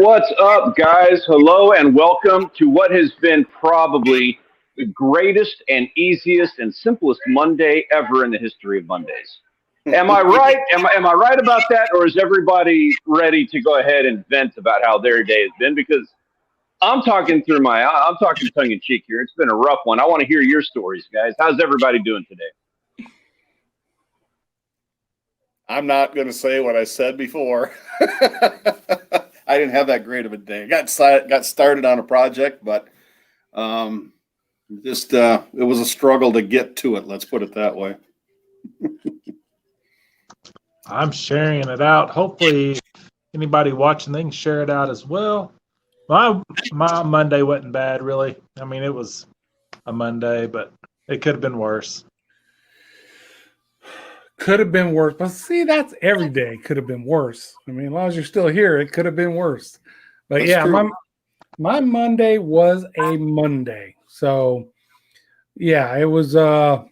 What's up, guys? Hello and welcome to what has been probably the greatest and easiest and simplest Monday ever in the history of Mondays. Am I right? Am I right about that, or is everybody ready to go ahead and vent about how their day has been? Because I'm talking tongue in cheek here. It's been a rough one. I want to hear your stories, guys. How's everybody doing today? I'm not going to say what I said before. I didn't have that great of a day. Got started on a project, but it was a struggle to get to it. Let's put it that way. I'm sharing it out. Hopefully, anybody watching, they can share it out as well. My Monday wasn't bad, really. I mean, it was a Monday, but it could have been worse. Could have been worse. But see, that's every day could have been worse. I mean, as long as you're still here, it could have been worse. But that's true. my Monday was a Monday. So, yeah, it was a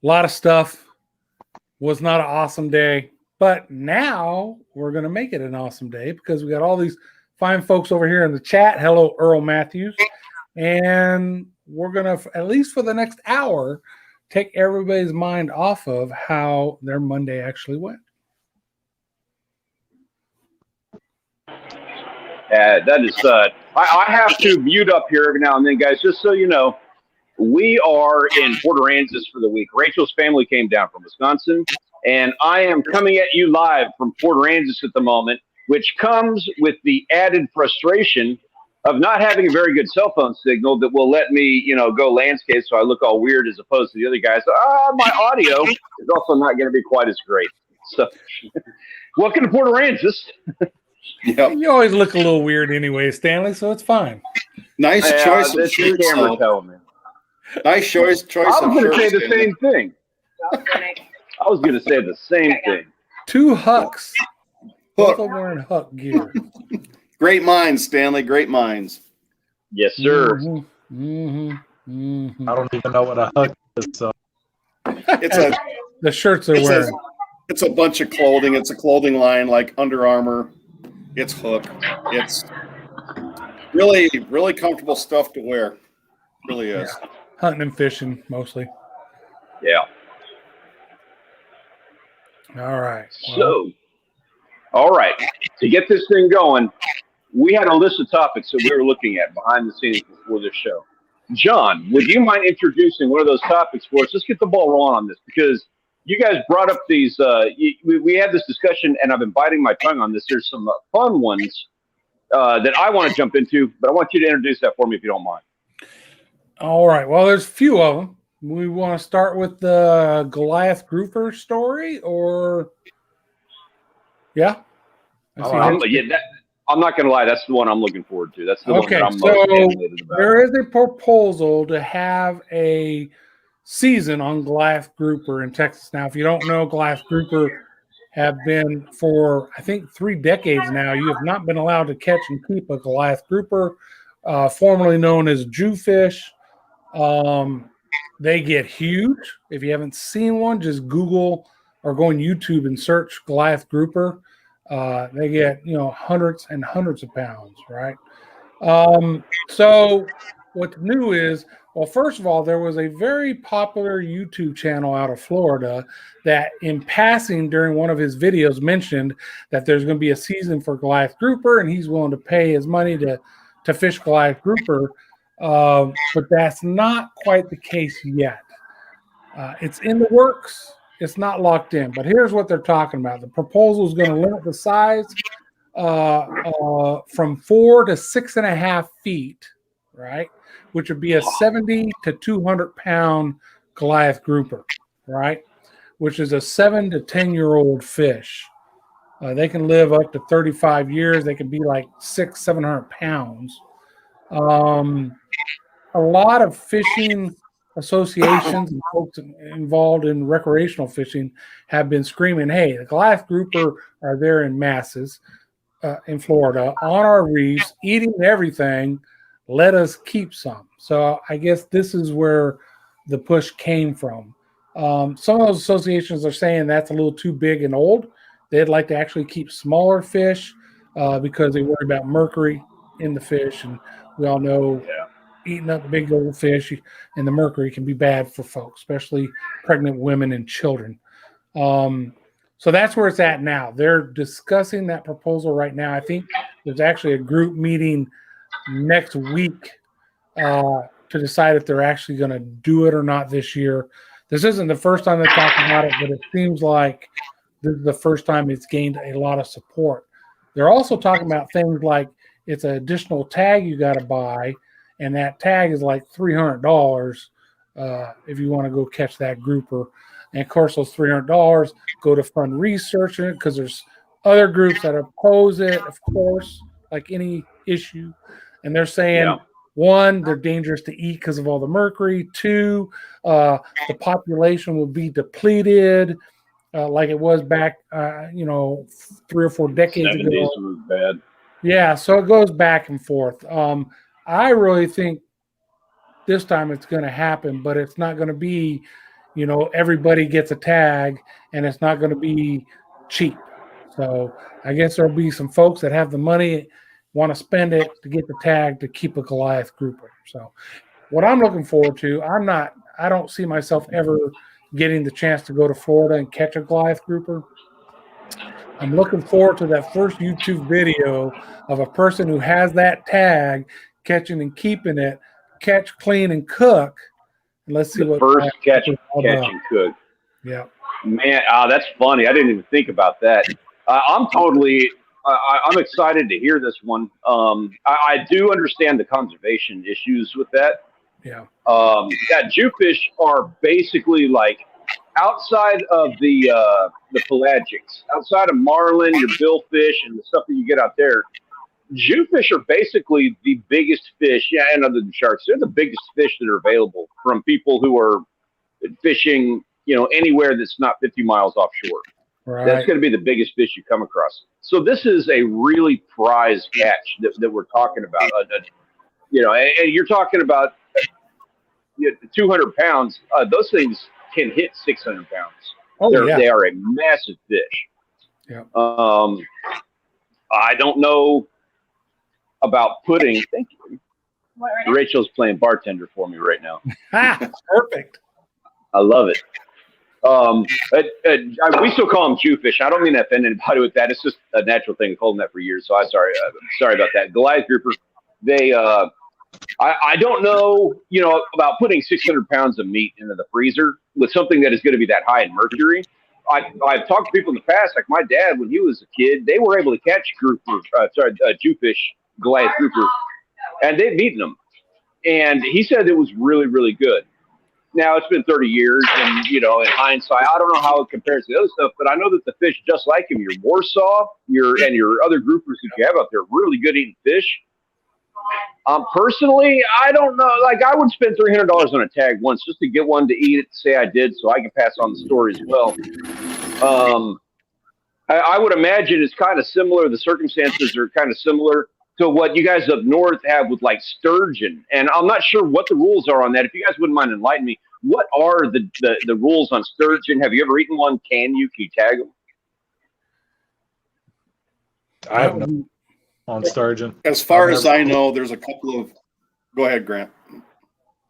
lot of stuff. Was not an awesome day. But now we're going to make it an awesome day because we got all these fine folks over here in the chat. Hello, Earl Matthews. And we're going to, at least for the next hour, take everybody's mind off of how their Monday actually went. That is, I have to mute up here every now and then, guys, just so you know. We are in Port Aransas for the week. Rachel's family came down from Wisconsin, and I am coming at you live from Port Aransas at the moment, which comes with the added frustration of not having a very good cell phone signal that will let me, go landscape so I look all weird as opposed to the other guys. My audio is also not going to be quite as great. So, welcome to Port Aransas. Yep. You always look a little weird anyway, Stanley, so it's fine. Nice choice of shirt. Nice choice. I was going to say the same thing. I was going to say the same thing. Two Hucks. Both are wearing Huck gear. Great minds, Stanley. Great minds. Yes, sir. I don't even know what a Huck is. So. The shirts they're wearing. It's a bunch of clothing. It's a clothing line like Under Armour. It's Hook. It's really, really comfortable stuff to wear. It really is. Yeah. Hunting and fishing mostly. Yeah. All right. So, all right. To get this thing going, we had a list of topics that we were looking at behind the scenes before this show. John, would you mind introducing one of those topics for us? Let's get the ball rolling on this because you guys brought up these. We had this discussion, and I've been biting my tongue on this. There's some fun ones that I want to jump into, but I want you to introduce that for me if you don't mind. All right. Well, there's a few of them. We want to start with the Goliath grouper story, or yeah. I'm not going to lie. That's the one I'm looking forward to. That's the one that I'm most animated about. There is a proposal to have a season on Goliath grouper in Texas. Now, if you don't know, Goliath grouper have been for, I think, 3 decades now. You have not been allowed to catch and keep a Goliath grouper, formerly known as Jewfish. They get huge. If you haven't seen one, just Google or go on YouTube and search Goliath grouper. They get, hundreds and hundreds of pounds, right? So what's new is, well, first of all, there was a very popular YouTube channel out of Florida that in passing during one of his videos mentioned that there's going to be a season for Goliath grouper and he's willing to pay his money to fish Goliath grouper. But that's not quite the case yet. It's in the works. It's not locked in, but here's what they're talking about. The proposal is going to limit the size from 4 to 6.5 feet, right? Which would be a 70 to 200 pound Goliath grouper, right? Which is a 7 to 10-year-old fish. They can live up to 35 years. They can be like 600-700 pounds. A lot of fishing associations and folks involved in recreational fishing have been screaming, hey, the Goliath grouper are there in masses in Florida on our reefs, eating everything. Let us keep some. So I guess this is where the push came from. Some of those associations are saying that's a little too big and old. They'd like to actually keep smaller fish. because they worry about mercury in the fish, and we all know eating up big old fish and the mercury can be bad for folks, especially pregnant women and children. So that's where it's at now. They're discussing that proposal right now. I think there's actually a group meeting next week to decide if they're actually going to do it or not this year. This isn't the first time they're talking about it, but it seems like this is the first time it's gained a lot of support. They're also talking about things like it's an additional tag you got to buy, and that tag is like $300 if you want to go catch that grouper. And of course, those $300 go to fund researching it, because there's other groups that oppose it, of course, like any issue. And they're saying, one, they're dangerous to eat because of all the mercury. Two, the population will be depleted like it was back, 3 or 4 decades ago. 70s was bad. Yeah, so it goes back and forth. I really think this time it's going to happen, but it's not going to be, everybody gets a tag, and it's not going to be cheap. So I guess there'll be some folks that have the money, want to spend it to get the tag to keep a Goliath grouper. So what I'm looking forward to, I don't see myself ever getting the chance to go to Florida and catch a Goliath grouper. I'm looking forward to that first YouTube video of a person who has that tag, catching and keeping it, catch, clean, and cook. And let's see what first catch and cook. Yeah, man, that's funny. I didn't even think about that. I'm excited to hear this one. I do understand the conservation issues with that. Yeah. Jewfish are basically like outside of the pelagics, outside of marlin, your billfish, and the stuff that you get out there. Jewfish are basically the biggest fish, and other than sharks, they're the biggest fish that are available from people who are fishing, anywhere that's not 50 miles offshore. Right. That's going to be the biggest fish you come across. So this is a really prized catch that we're talking about. And you're talking about 200 pounds. Those things can hit 600 pounds. They are a massive fish. Yeah. I don't know about pudding. Thank you. Rachel's playing bartender for me right now. Perfect. I love it. We still call them Jewfish. I don't mean to offend anybody with that. It's just a natural thing. I've called them that for years. So I'm sorry about that. Goliath grouper. They, I don't know, about putting 600 pounds of meat into the freezer with something that is going to be that high in mercury. I've talked to people in the past, like my dad, when he was a kid, they were able to catch Jewfish, Goliath grouper, and they've eaten them. And he said it was really, really good. Now, it's been 30 years, and, in hindsight, I don't know how it compares to the other stuff, but I know that the fish, just like him, your Warsaw, your other groupers that you have out there, really good eating fish. Personally, I don't know. Like, I would spend $300 on a tag once just to get one to eat it, to say I did, so I can pass on the story as well. I would imagine it's kind of similar. The circumstances are kind of similar to what you guys up north have with, like, sturgeon. And I'm not sure what the rules are on that. If you guys wouldn't mind enlightening me, what are the rules on sturgeon? Have you ever eaten one? Can you tag them? I have no on sturgeon. As far as I know, there's a couple of. Go ahead, Grant.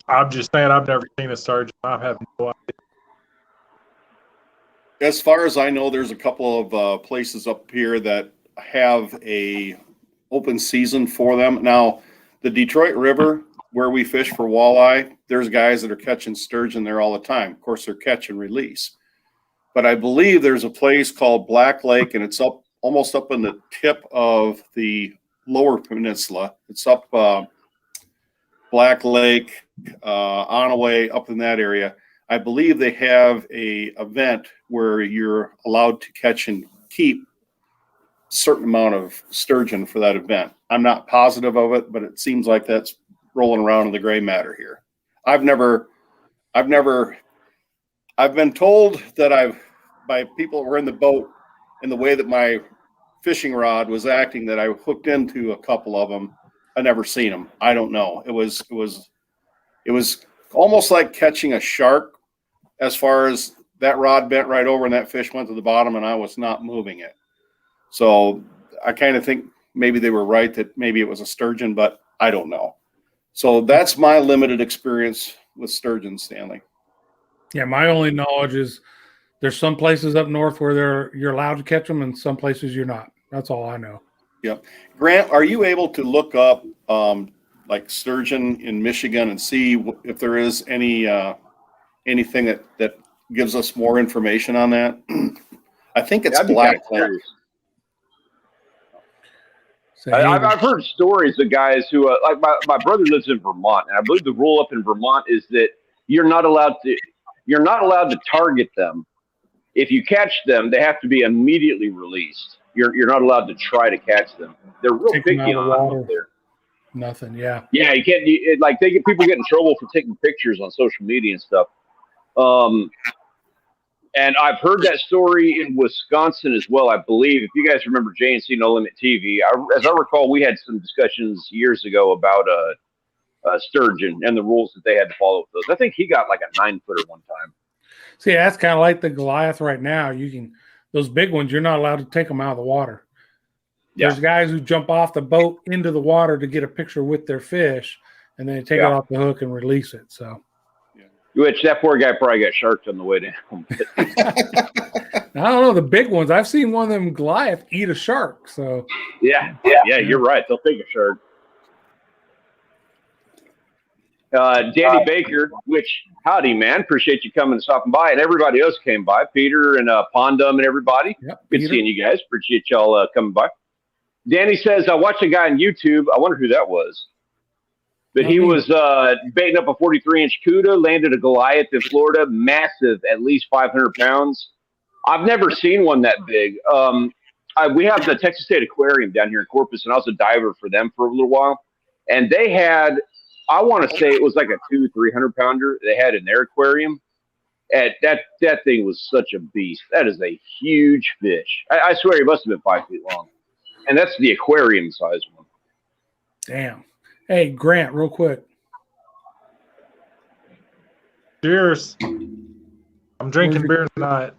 I'm just saying I've never seen a sturgeon. I have no idea. As far as I know, there's a couple of places up here that have a open season for them. Now, the Detroit River, where we fish for walleye, there's guys that are catching sturgeon there all the time. Of course, they're catch and release. But I believe there's a place called Black Lake, and it's almost up in the tip of the lower peninsula. It's up Black Lake, Onaway, up in that area. I believe they have a event where you're allowed to catch and keep a certain amount of sturgeon for that event. I'm not positive of it, but it seems like that's rolling around in the gray matter here. I've been told that by people that were in the boat, in the way that my fishing rod was acting, that I hooked into a couple of them. I never seen them. I don't know. It was almost like catching a shark, as far as that rod bent right over and that fish went to the bottom and I was not moving it. So I kind of think maybe they were right that maybe it was a sturgeon, but I don't know. So that's my limited experience with sturgeon, Stanley. Yeah, my only knowledge is there's some places up north where you're allowed to catch them, and some places you're not. That's all I know. Yep. Grant, are you able to look up like sturgeon in Michigan and see if there is anything that gives us more information on that? I think it's I'd be black. kinda curious. So, hey, I've heard stories of guys who, like my brother lives in Vermont, and I believe the rule up in Vermont is that you're not allowed to target them. If you catch them, they have to be immediately released. You're not allowed to try to catch them. They're real Take them picky out of the on water. them there. nothing. Yeah. Yeah, you can't. People get in trouble for taking pictures on social media and stuff. And I've heard that story in Wisconsin as well, I believe. If you guys remember J&C No Limit TV, as I recall, we had some discussions years ago about sturgeon and the rules that they had to follow with those. I think he got like a 9-footer one time. See, that's kind of like the Goliath right now. Those big ones, you're not allowed to take them out of the water. Yeah. There's guys who jump off the boat into the water to get a picture with their fish, and then take it off the hook and release it. So, which that poor guy probably got sharked on the way down. I don't know the big ones. I've seen one of them Goliath eat a shark. So yeah, you're right. They'll take a shark. Danny Baker, which howdy man, appreciate you coming and stopping by, and everybody else came by, Peter and Pondum and everybody. Yep, Good Peter. seeing you guys. Appreciate y'all coming by. Danny says, I watched a guy on YouTube. I wonder who that was. But he was baiting up a 43-inch CUDA, landed a Goliath in Florida, massive, at least 500 pounds. I've never seen one that big. We have the Texas State Aquarium down here in Corpus, and I was a diver for them for a little while. And they had, I want to say it was like a 200-300 pounder they had in their aquarium. And that thing was such a beast. That is a huge fish. I swear he must have been 5 feet long. And that's the aquarium size one. Damn. Hey, Grant, real quick. Cheers. I'm drinking beer tonight.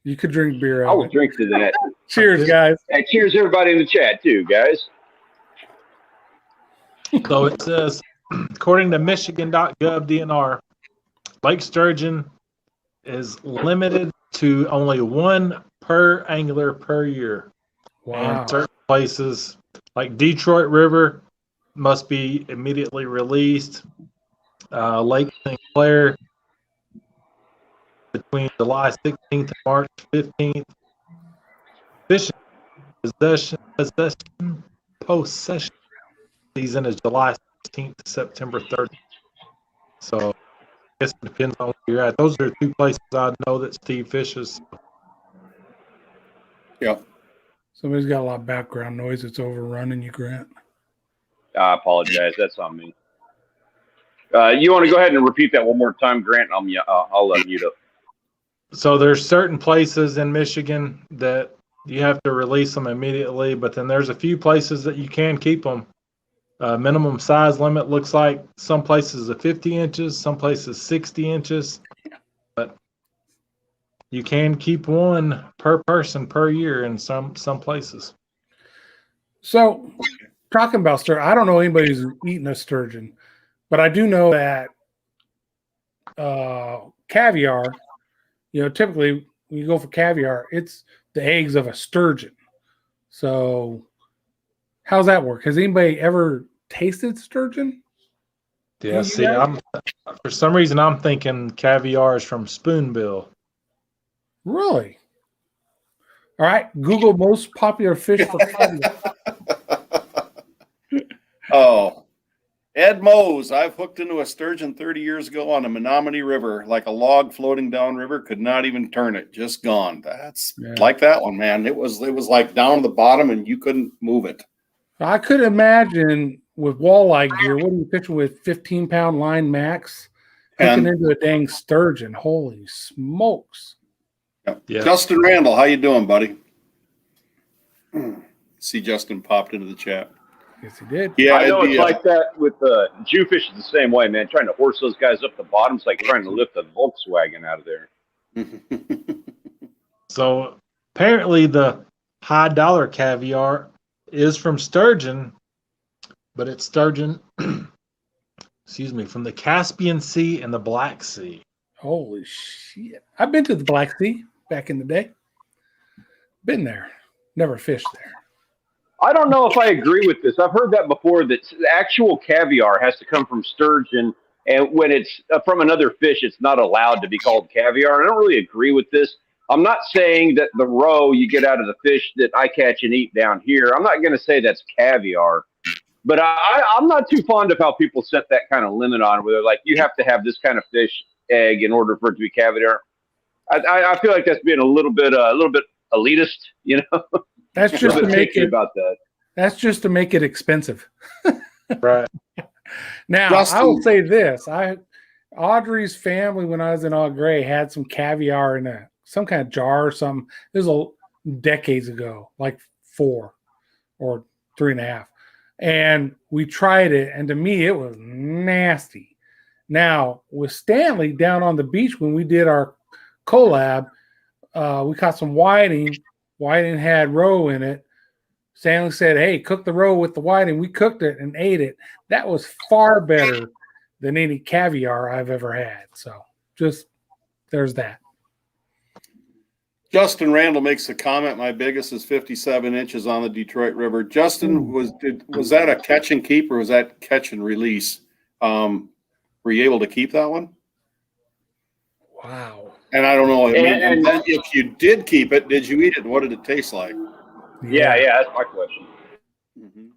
You could drink beer I out will of it. drink to that. Cheers, guys. Hey, cheers everybody in the chat too, guys. So it says, according to Michigan.gov DNR, Lake Sturgeon is limited to only one per angler per year. Wow. And certain places like Detroit River must be immediately released. Lake St. Clair between July 16th and March 15th. Fishing possession season is July 16th to September 30th. So I guess it depends on where you're at. Those are 2 places I know that Steve fishes. Yeah. Somebody's got a lot of background noise. It's overrunning you, Grant. I apologize. That's on me. You want to go ahead and repeat that one more time, Grant? I'll mute up. So there's certain places in Michigan that you have to release them immediately, but then there's a few places that you can keep them. Minimum size limit looks like some places are 50 inches, some places 60 inches, but you can keep one per person per year in some places. So, talking about sturgeon, I don't know anybody who's eaten a sturgeon, but I do know that caviar, typically when you go for caviar, it's the eggs of a sturgeon. So, how's that work? Has anybody ever tasted sturgeon? Yeah, see, for some reason I'm thinking caviar is from spoonbill. Really? All right, Google most popular fish for caviar. Oh, Ed Mose, I've hooked into a sturgeon 30 years ago on the Menominee River, like a log floating downriver, could not even turn it, just gone. That's like that one, man. It was like down the bottom and you couldn't move it. I could imagine with walleye gear, what are you fishing with? 15-pound line max, hooking into a dang sturgeon. Holy smokes. Yeah. Justin Randall, how you doing, buddy? See, Justin popped into the chat. Yes, he did. Yeah, I know it's like that with Jewfish is the same way, man. Trying to horse those guys up the bottom is like trying to lift a Volkswagen out of there. So apparently the high dollar caviar is from sturgeon, but it's sturgeon, excuse me, from the Caspian Sea and the Black Sea. Holy shit. I've been to the Black Sea back in the day. Been there. Never fished there. I don't know if I agree with this. I've heard that before, that the actual caviar has to come from sturgeon, and when it's from another fish, it's not allowed to be called caviar. I don't really agree with this. I'm not saying that the roe you get out of the fish that I catch and eat down here, I'm not going to say that's caviar. But I'm not too fond of how people set that kind of limit on, where they're like, you have to have this kind of fish egg in order for it to be caviar. I feel like that's being a little bit elitist, you know. That's just to make it about that. That's just to make it expensive. Right. Now, Justin, I will say this: Audrey's family, when I was in Au Gres, had some caviar in some kind of jar or something. This was decades ago, like 4 or 3.5. And we tried it, and to me, it was nasty. Now, with Stanley down on the beach when we did our collab, we caught some whiting. Whiting had roe in it. Stanley said, hey, cook the roe with the whiting. We cooked it and ate it. That was far better than any caviar I've ever had. So just there's that. Justin Randall makes a comment. My biggest is 57 inches on the Detroit River. Justin, was that a catch and keep or was that catch and release? Were you able to keep that one? Wow. And I don't know. I mean, And then if you did keep it, did you eat it? What did it taste like? Yeah, that's my question. Mm-hmm.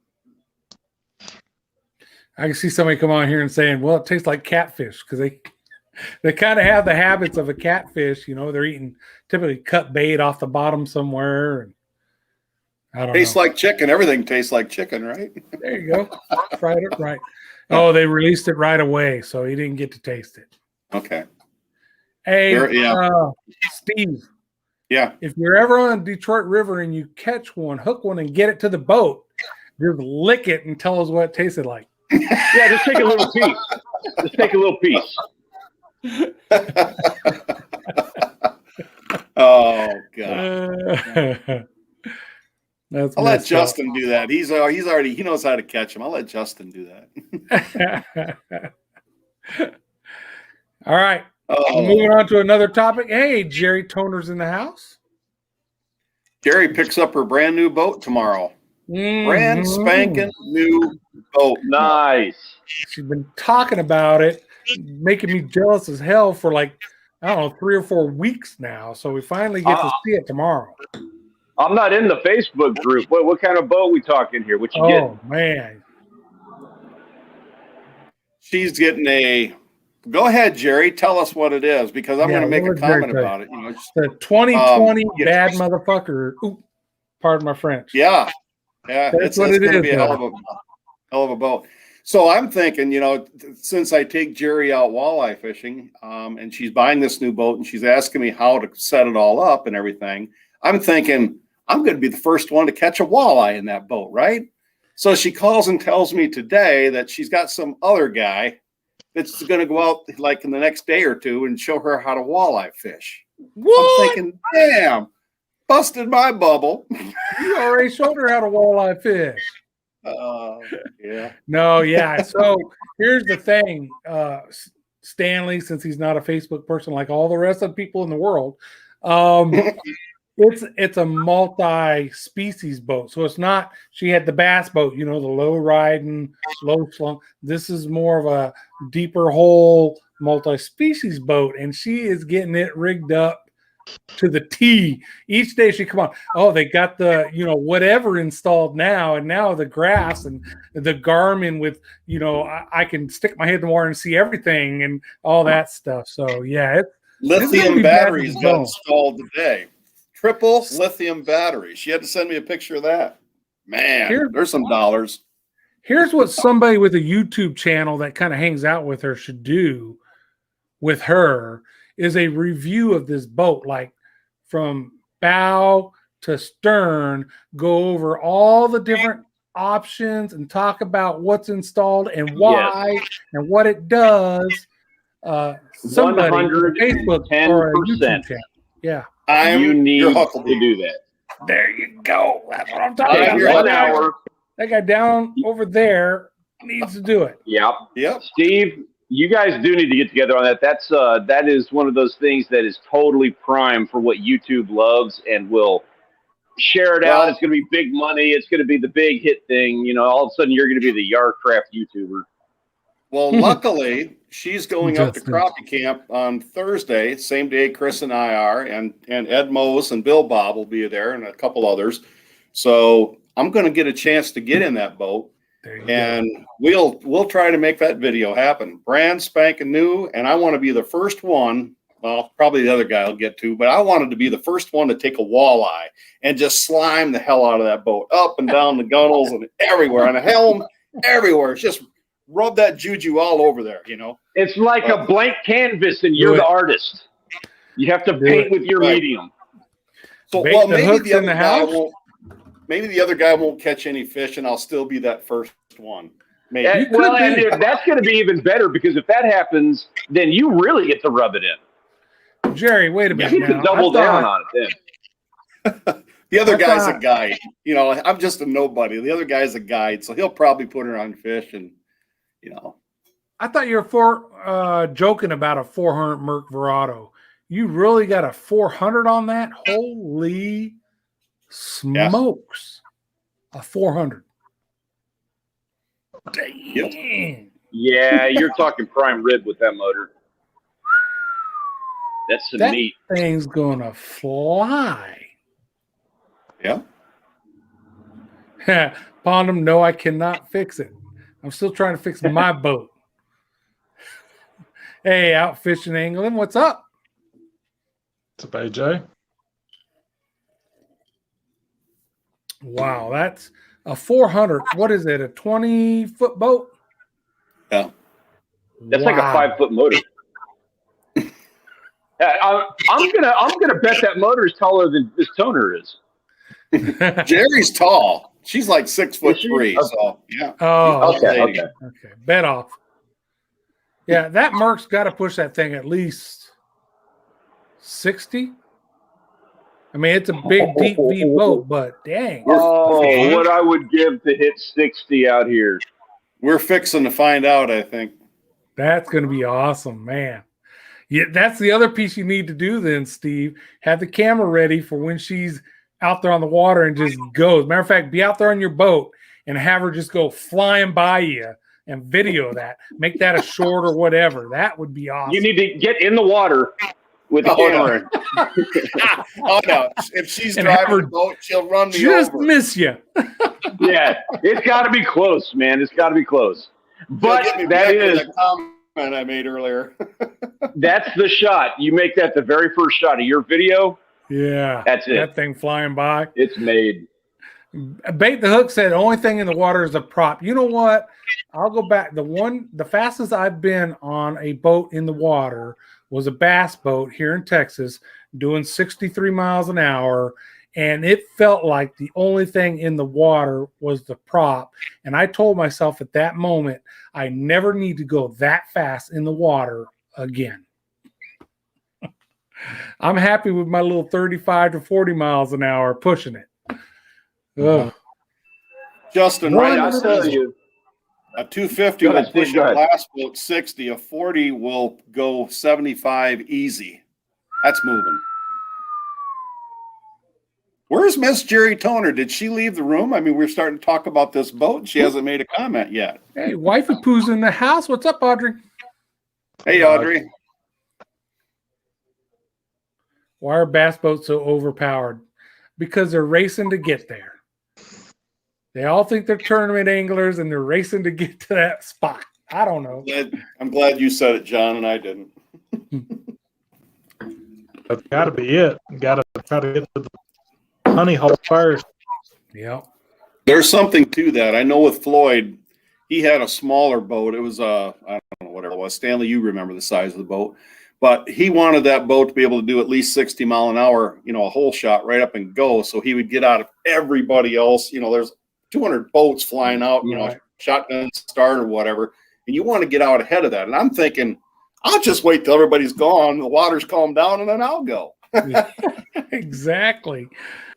I can see somebody come on here and saying, well, it tastes like catfish, because they kind of have the habits of a catfish. You know, they're eating typically cut bait off the bottom somewhere. And I don't Tastes know. like chicken. Everything tastes like chicken, right? There you go. Fried it right. Oh, they released it right away, so he didn't get to taste it. Okay. Hey, Yeah. Steve. Yeah. If you're ever on the Detroit River and you catch one, hook one, and get it to the boat, just lick it and tell us what it tasted like. Yeah, just take a little piece. Just take a little piece. Oh God. That's I'll let Justin do that. He knows how to catch them. I'll let Justin do that. All right. Oh. Moving on to another topic. Hey, Jerry Toner's in the house. Jerry picks up her brand new boat tomorrow. Brand spanking new boat. Nice. She's been talking about it, making me jealous as hell for like, I don't know, 3 or 4 weeks now. So we finally get to see it tomorrow. I'm not in the Facebook group. What kind of boat we talking here? What you getting? Oh, man. She's getting a. Go ahead, Jerry. Tell us what it is, because I'm going to make a comment about it. You know, it's the 2020 bad motherfucker. Ooh, pardon my French. Yeah. That's what it is. It's going to be a hell of a boat. So I'm thinking, you know, since I take Jerry out walleye fishing, and she's buying this new boat, and she's asking me how to set it all up and everything, I'm thinking I'm going to be the first one to catch a walleye in that boat, right? So she calls and tells me today that she's got some other guy that's going to go out like in the next day or two and show her how to walleye fish. What? I'm thinking, damn, busted my bubble. You already showed her how to walleye fish. Yeah. No, yeah. So here's the thing. Stanley, since he's not a Facebook person like all the rest of the people in the world, it's a multi-species boat. So it's not, she had the bass boat, you know, the low riding, low slung. This is more of a deeper hole multi-species boat, and she is getting it rigged up to the T. Each day she come on, oh, they got the, you know, whatever installed now, and now the grass and the Garmin with, you know, I can stick my head in the water and see everything and all that stuff. So yeah, lithium batteries got installed today. Triple lithium battery. She had to send me a picture of that. Man, there's some dollars. Here's what somebody with a YouTube channel that kind of hangs out with her should do with her is a review of this boat, like from bow to stern, go over all the different options and talk about what's installed and why and what it does. Somebody 110%. Facebook or a YouTube channel. Yeah. You need to do that. There you go. That's what I'm I talking hear about. 1 hour. That guy down over there needs to do it. Yep. Yep. Steve, you guys do need to get together on that. That is one of those things that is totally prime for what YouTube loves and will share it out. Well, It's going to be big money. It's going to be the big hit thing. You know, all of a sudden you're going to be the Yardcraft YouTuber. well, luckily, she's going up to Justin. Crappie Camp on Thursday, same day Chris and I are, and Ed Mose and Bill Bob will be there and a couple others. So I'm going to get a chance to get in that boat, There you and we'll try to make that video happen. Brand spanking new, and I want to be the first one. Well, probably the other guy will get to, but I wanted to be the first one to take a walleye and just slime the hell out of that boat, up and down the gunnels and everywhere, on a helm, everywhere. It's just rub that juju all over there, you know. It's like a blank canvas and you're Do it. the artist. You have to Do paint it. with your Right. medium. So, Bait well, the maybe hooks the in other the guy house? won't. Maybe the other guy won't catch any fish, and I'll still be that first one. Maybe. And, could well, be. and that's going to be even better because if that happens, then you really get to rub it in. Jerry, wait a You minute get to now. double I down thought- on it then. The other I guy's a thought- guide. You know, I'm just a nobody. The other guy's a guide, so he'll probably put her on fish, and you know. I thought you were joking about a 400 Merc Verado. You really got a 400 on that? Holy smokes. A 400. Dang. Yeah, you're talking prime rib with that motor. That's some That meat. thing's going to fly. Yeah. Pondum, no, I cannot fix it. I'm still trying to fix my boat. Hey, out fishing angling, what's up? What's up, AJ? Wow, that's a 400. What is it? A 20-foot boat? Yeah. That's like a 5-foot motor. I'm gonna bet that motor is taller than this toner is. Jerry's tall. She's like 6'3". Is she? So yeah. Oh, Okay, lady. okay. okay. Bet off. Yeah, that Merc's got to push that thing at least 60. I mean, it's a big, deep V boat, but dang. Oh, what I would give to hit 60 out here. We're fixing to find out, I think. That's going to be awesome, man. Yeah, that's the other piece you need to do then, Steve. Have the camera ready for when she's out there on the water and just goes. Matter of fact, be out there on your boat and have her just go flying by you and video that. Make that a short or whatever. That would be awesome. You need to get in the water with the Oh, camera. Oh no! If she's And driving have her the boat, she'll run me just over. miss you. Yeah, it's got to be close, man. It's got to be close. But She'll get me that back with is that comment I made earlier. that's the shot. You make that the very first shot of your video. Yeah. That's it. That thing flying by. It's made. Bait the Hook said the only thing in the water is a prop. You know what? I'll go back. The fastest I've been on a boat in the water was a bass boat here in Texas doing 63 miles an hour. And it felt like the only thing in the water was the prop. And I told myself at that moment, I never need to go that fast in the water again. I'm happy with my little 35 to 40 miles an hour pushing it. Ugh. Justin, Right, right? I'll tell you. A 250 Go will ahead, push Steve, go a ahead. glass boat 60. A 40 will go 75 easy. That's moving. Where's Miss Jerry Toner? Did she leave the room? I mean, we're starting to talk about this boat, and she hasn't made a comment yet. Hey, wifey poo's in the house. What's up, Audrey? Hey, Audrey. Why are bass boats so overpowered? Because they're racing to get there. They all think they're tournament anglers and they're racing to get to that spot. I don't know. I'm glad you said it, John, and I didn't. That's got to be it. Got to try to get to the honey hole first. Yep. There's something to that. I know with Floyd, he had a smaller boat. It was I don't know, whatever it was. Stanley, you remember the size of the boat. But he wanted that boat to be able to do at least 60 mile an hour, you know, a whole shot right up and go. So he would get out of everybody else. You know, there's 200 boats flying out, you know, Right. shotgun start or whatever. And you want to get out ahead of that. And I'm thinking, I'll just wait till everybody's gone, the water's calmed down, and then I'll go. Exactly.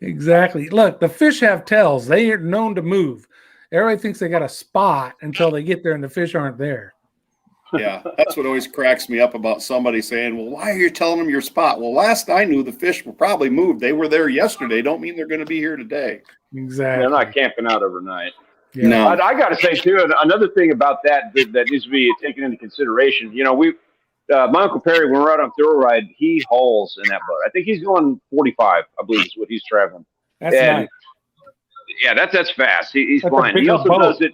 Look, the fish have tails. They are known to move. Everybody thinks they got a spot until they get there and the fish aren't there. Yeah, that's what always cracks me up about somebody saying, well, why are you telling them your spot? Well, last I knew, the fish were probably moved. They were there yesterday. Don't mean they're going to be here today. Exactly. They're not camping out overnight. Yeah. No. I got to say too, another thing about that needs to be taken into consideration. You know, my Uncle Perry, when we're out on throw ride, he hauls in that boat. I think he's going 45, I believe is what he's traveling. That's nice. Yeah, that's fast. He's That's flying. He also does it.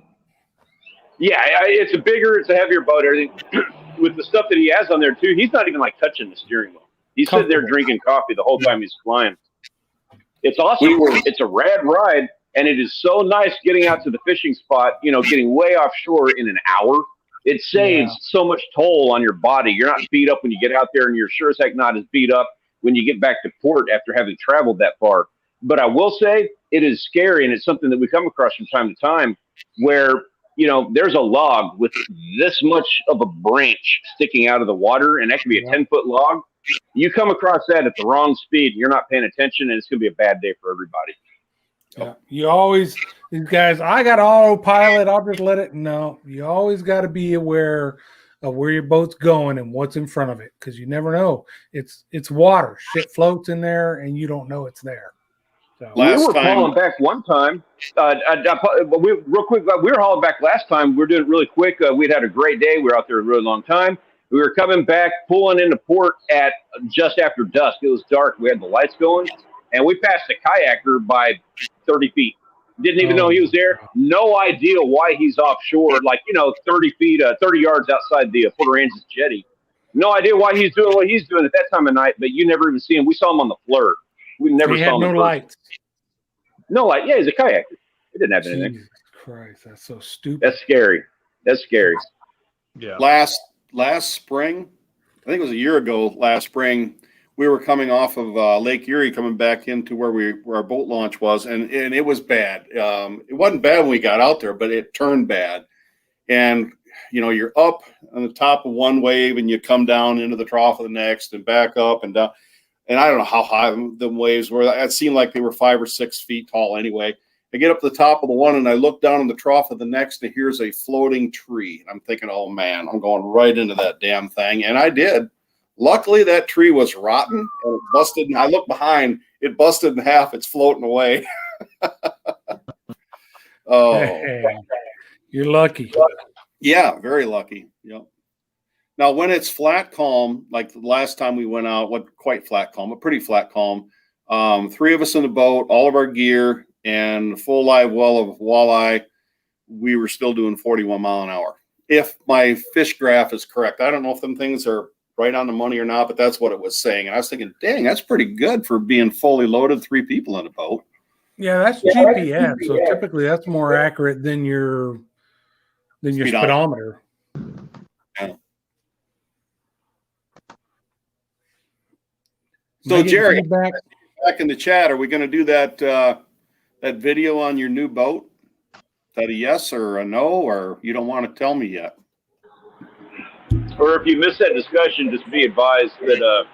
Yeah, it's a heavier boat. Everything with the stuff that he has on there too. He's not even like touching the steering wheel. He's sitting there drinking coffee the whole time he's flying. It's awesome. It's a rad ride, and it is so nice getting out to the fishing spot. You know, getting way offshore in an hour. It saves so much toll on your body. You're not beat up when you get out there, and you're sure as heck not as beat up when you get back to port after having traveled that far. But I will say it is scary, and it's something that we come across from time to time where, you know, there's a log with this much of a branch sticking out of the water, and that can be a 10-foot log. You come across that at the wrong speed, you're not paying attention, and it's going to be a bad day for everybody. Yeah. You always, these guys, I got autopilot, I'll just let it. No, you always got to be aware of where your boat's going and what's in front of it, because you never know. It's water. Shit floats in there, and you don't know it's there. So. We were hauling back one time. Real quick, we were hauling back last time. We're doing it really quick. We'd had a great day. We were out there a really long time. We were coming back, pulling into port at just after dusk. It was dark. We had the lights going, and we passed a kayaker by 30 feet. Didn't even know he was there. No idea why he's offshore, 30 feet, 30 yards outside the Port Aransas jetty. No idea why he's doing what he's doing at that time of night, but you never even see him. We saw him on the flare. We never saw him. No lights. No light. Yeah, he's a kayaker. It didn't have anything. Jesus Christ, that's so stupid. That's scary. That's scary. Yeah. Last spring, I think it was a year ago. Last spring, we were coming off of Lake Erie, coming back into where our boat launch was, and it was bad. It wasn't bad when we got out there, but it turned bad. And you know, you're up on the top of one wave, and you come down into the trough of the next, and back up and down. And I don't know how high the waves were. It seemed like they were 5 or 6 feet tall anyway. I get up to the top of the one, and I look down in the trough of the next, and here's a floating tree. I'm thinking, oh, man, I'm going right into that damn thing. And I did. Luckily, that tree was rotten, and it busted. And I look behind. It busted in half. It's floating away. Oh. Hey, you're lucky. Yeah, very lucky. Yep. Now, when it's flat calm, like the last time we went out, what quite flat calm, but pretty flat calm, 3 of us in the boat, all of our gear, and a full live well of walleye, we were still doing 41 mile an hour. If my fish graph is correct, I don't know if them things are right on the money or not, but that's what it was saying. And I was thinking, dang, that's pretty good for being fully loaded, 3 people in a boat. Yeah, that's GPS. So typically that's more accurate than your speedometer. Yeah. So Jerry, back in the chat, are we going to do that video on your new boat? Is that a yes or a no, or you don't want to tell me yet? Or if you missed that discussion, just be advised that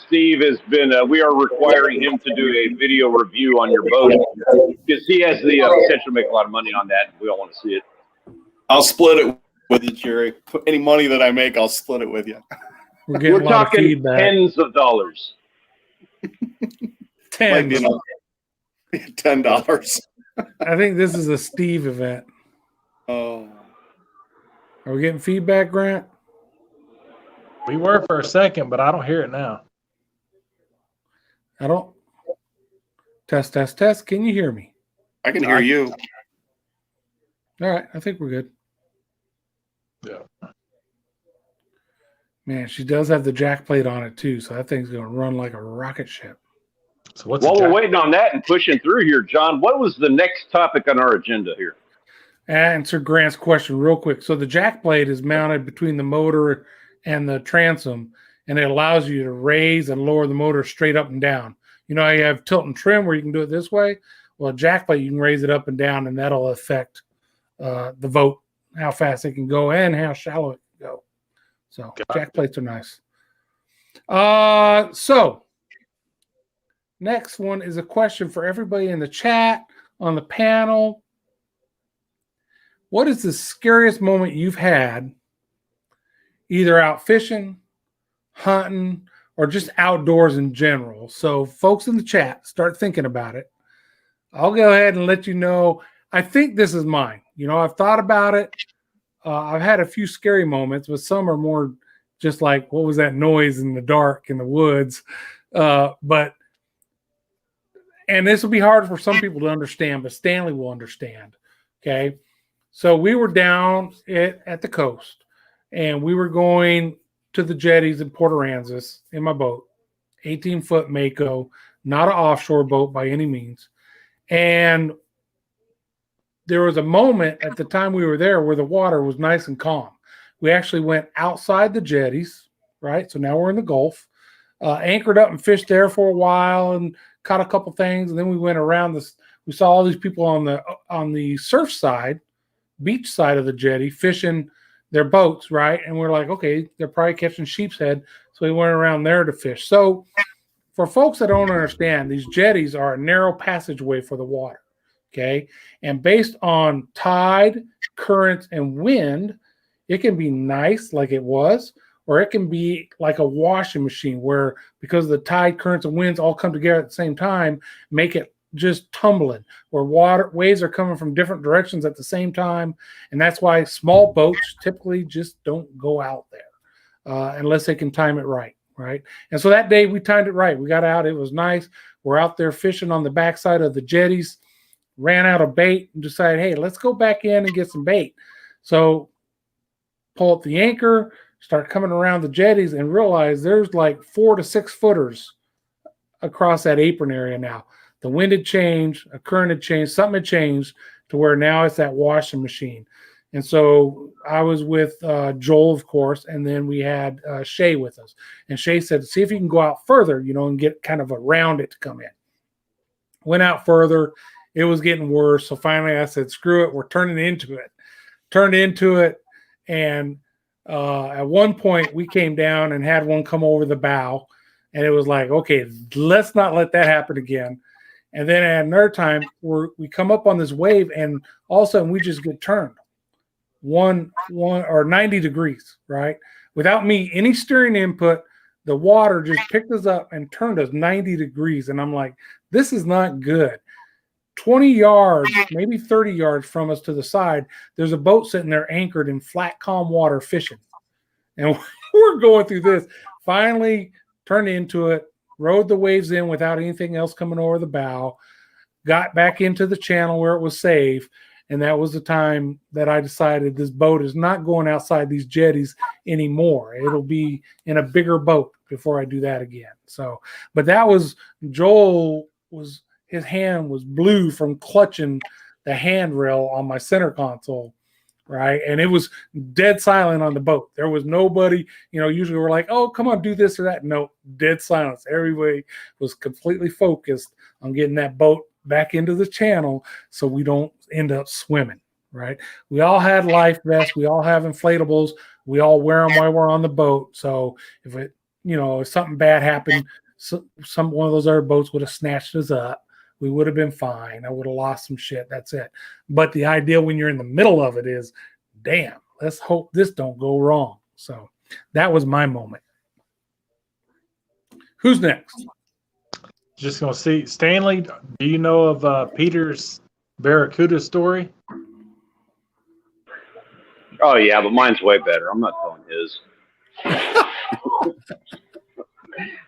Steve has been, we are requiring him to do a video review on your boat because he has the potential to make a lot of money on that. We don't want to see it. I'll split it with you, Jerry. Any money that I make, I'll split it with you. We're talking tens of dollars. $10. $10. I think this is a Steve event. Oh. Are we getting feedback, Grant? We were for a second, but I don't hear it now. I don't. Test. Can you hear me? I can hear you. All right. I think we're good. Yeah. Man, she does have the jack plate on it too, so that thing's going to run like a rocket ship. So what's while we're waiting on that and pushing through here, John, what was the next topic on our agenda here? Answer Grant's question real quick. So the jack plate is mounted between the motor and the transom, and it allows you to raise and lower the motor straight up and down. You know how you have tilt and trim where you can do it this way? Well, a jack plate, you can raise it up and down, and that'll affect the boat, how fast it can go and how shallow it can go. So jack plates are nice. So next one is a question for everybody in the chat, on the panel. What is the scariest moment you've had, either out fishing, hunting, or just outdoors in general? So folks in the chat, start thinking about it. I'll go ahead and let you know. I think this is mine. You know, I've thought about it. I've had a few scary moments, but some are more just like, what was that noise in the dark in the woods? And this will be hard for some people to understand, but Stanley will understand. Okay. So we were down at the coast, and we were going to the jetties in Port Aransas in my boat, 18-foot Mako, not an offshore boat by any means. And there was a moment at the time we were there where the water was nice and calm. We actually went outside the jetties, right? So now we're in the Gulf, anchored up and fished there for a while and caught a couple things. And then we went around this. We saw all these people on the surf side, beach side of the jetty, fishing their boats, right? And we're like, okay, they're probably catching sheep's head. So we went around there to fish. So for folks that don't understand, these jetties are a narrow passageway for the water, okay? And based on tide, currents, and wind, it can be nice like it was, or it can be like a washing machine where, because the tide, currents, and winds all come together at the same time, make it just tumbling, where waves are coming from different directions at the same time. And that's why small boats typically just don't go out there unless they can time it right. And so that day we timed it right. We got out. It was nice. We're out there fishing on the backside of the jetties, ran out of bait and decided, hey, let's go back in and get some bait. So pull up the anchor, start coming around the jetties, and realize there's like 4 to 6 footers across that apron area now. The wind had changed, a current had changed, something had changed to where now it's that washing machine. And so I was with Joel, of course, and then we had Shay with us. And Shay said, see if you can go out further, you know, and get kind of around it to come in. Went out further. It was getting worse. So finally I said, screw it. We're turning into it. Turned into it. And at one point we came down and had one come over the bow. And it was like, okay, let's not let that happen again. And then at another time, we come up on this wave, and all of a sudden we just get turned one or 90 degrees, right? Without me, any steering input, the water just picked us up and turned us 90 degrees. And I'm like, this is not good. 20 yards, maybe 30 yards from us to the side, there's a boat sitting there anchored in flat, calm water fishing. And we're going through this. Finally turned into it. Rode the waves in without anything else coming over the bow, got back into the channel where it was safe, and that was the time that I decided this boat is not going outside these jetties anymore. It'll be in a bigger boat before I do that again. So, but that was, Joel was, his hand was blue from clutching the handrail on my center console. Right. And it was dead silent on the boat. There was nobody, you know, usually we're like, oh, come on, do this or that. No, dead silence. Everybody was completely focused on getting that boat back into the channel so we don't end up swimming. Right. We all had life vests. We all have inflatables. We all wear them while we're on the boat. So if it, you know, if something bad happened, one of those other boats would have snatched us up. We would have been fine. I would have lost some shit. That's it. But the idea when you're in the middle of it is, damn, let's hope this don't go wrong. So that was my moment. Who's next? Just going to see. Stanley, do you know of Peter's Barracuda story? Oh, yeah, but mine's way better. I'm not telling his.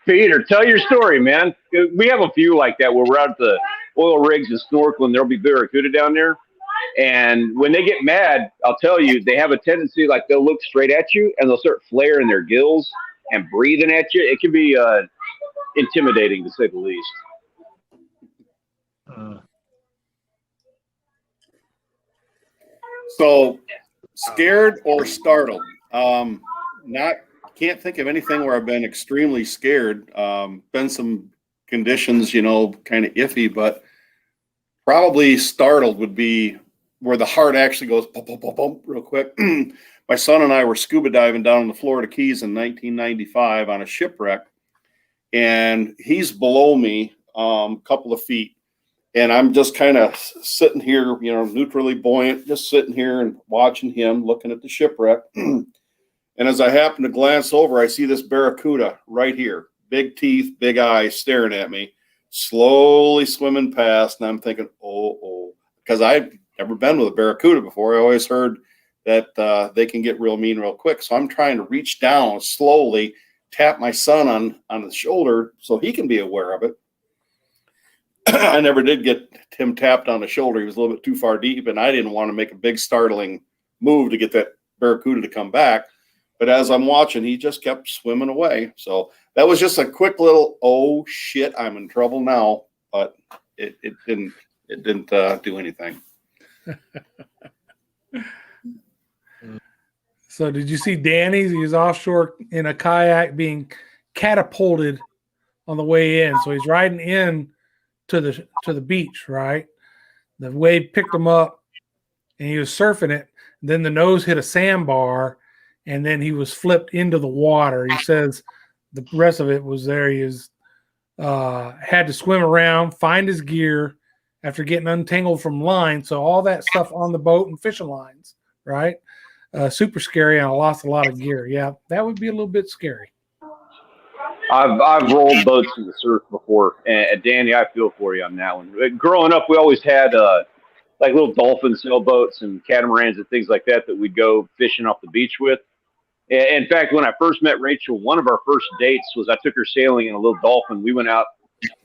Peter, tell your story, man. We have a few like that where we're out at the oil rigs and snorkeling. There'll be barracuda down there. And when they get mad, I'll tell you, they have a tendency, like they'll look straight at you and they'll start flaring their gills and breathing at you. It can be intimidating, to say the least. So scared or startled? Can't think of anything where I've been extremely scared. Been some conditions, you know, kind of iffy, but probably startled would be where the heart actually goes bump, bump, bump, bump, real quick. My son and I were scuba diving down in the Florida Keys in 1995 on a shipwreck, and he's below me couple of feet. And I'm just kind of sitting here, neutrally buoyant, just sitting here and watching him, looking at the shipwreck. And as I happen to glance over, I see this barracuda right here, big teeth, big eyes staring at me, slowly swimming past. And I'm thinking, oh, because I've never been with a barracuda before. I always heard that they can get real mean real quick. So I'm trying to reach down slowly, tap my son on the shoulder so he can be aware of it. I never did get him tapped on the shoulder. He was a little bit too far deep, and I didn't want to make a big startling move to get that barracuda to come back. But as I'm watching, he just kept swimming away. So that was just a quick little, oh shit, I'm in trouble now. But it didn't do anything. So did you see Danny's? He was offshore in a kayak being catapulted on the way in. So he's riding in to the beach, right? The wave picked him up and he was surfing it. Then the nose hit a sandbar and then he was flipped into the water. He says the rest of it was there. He was had to swim around, find his gear after getting untangled from line. So all that stuff on the boat and fishing lines, right? Super scary, and I lost a lot of gear. Yeah, that would be a little bit scary. I've rolled boats in the surf before, and Danny, I feel for you on that one. Growing up, we always had like little dolphin sailboats and catamarans and things like that we'd go fishing off the beach with. In fact, when I first met Rachel, one of our first dates was I took her sailing in a little dolphin. We went out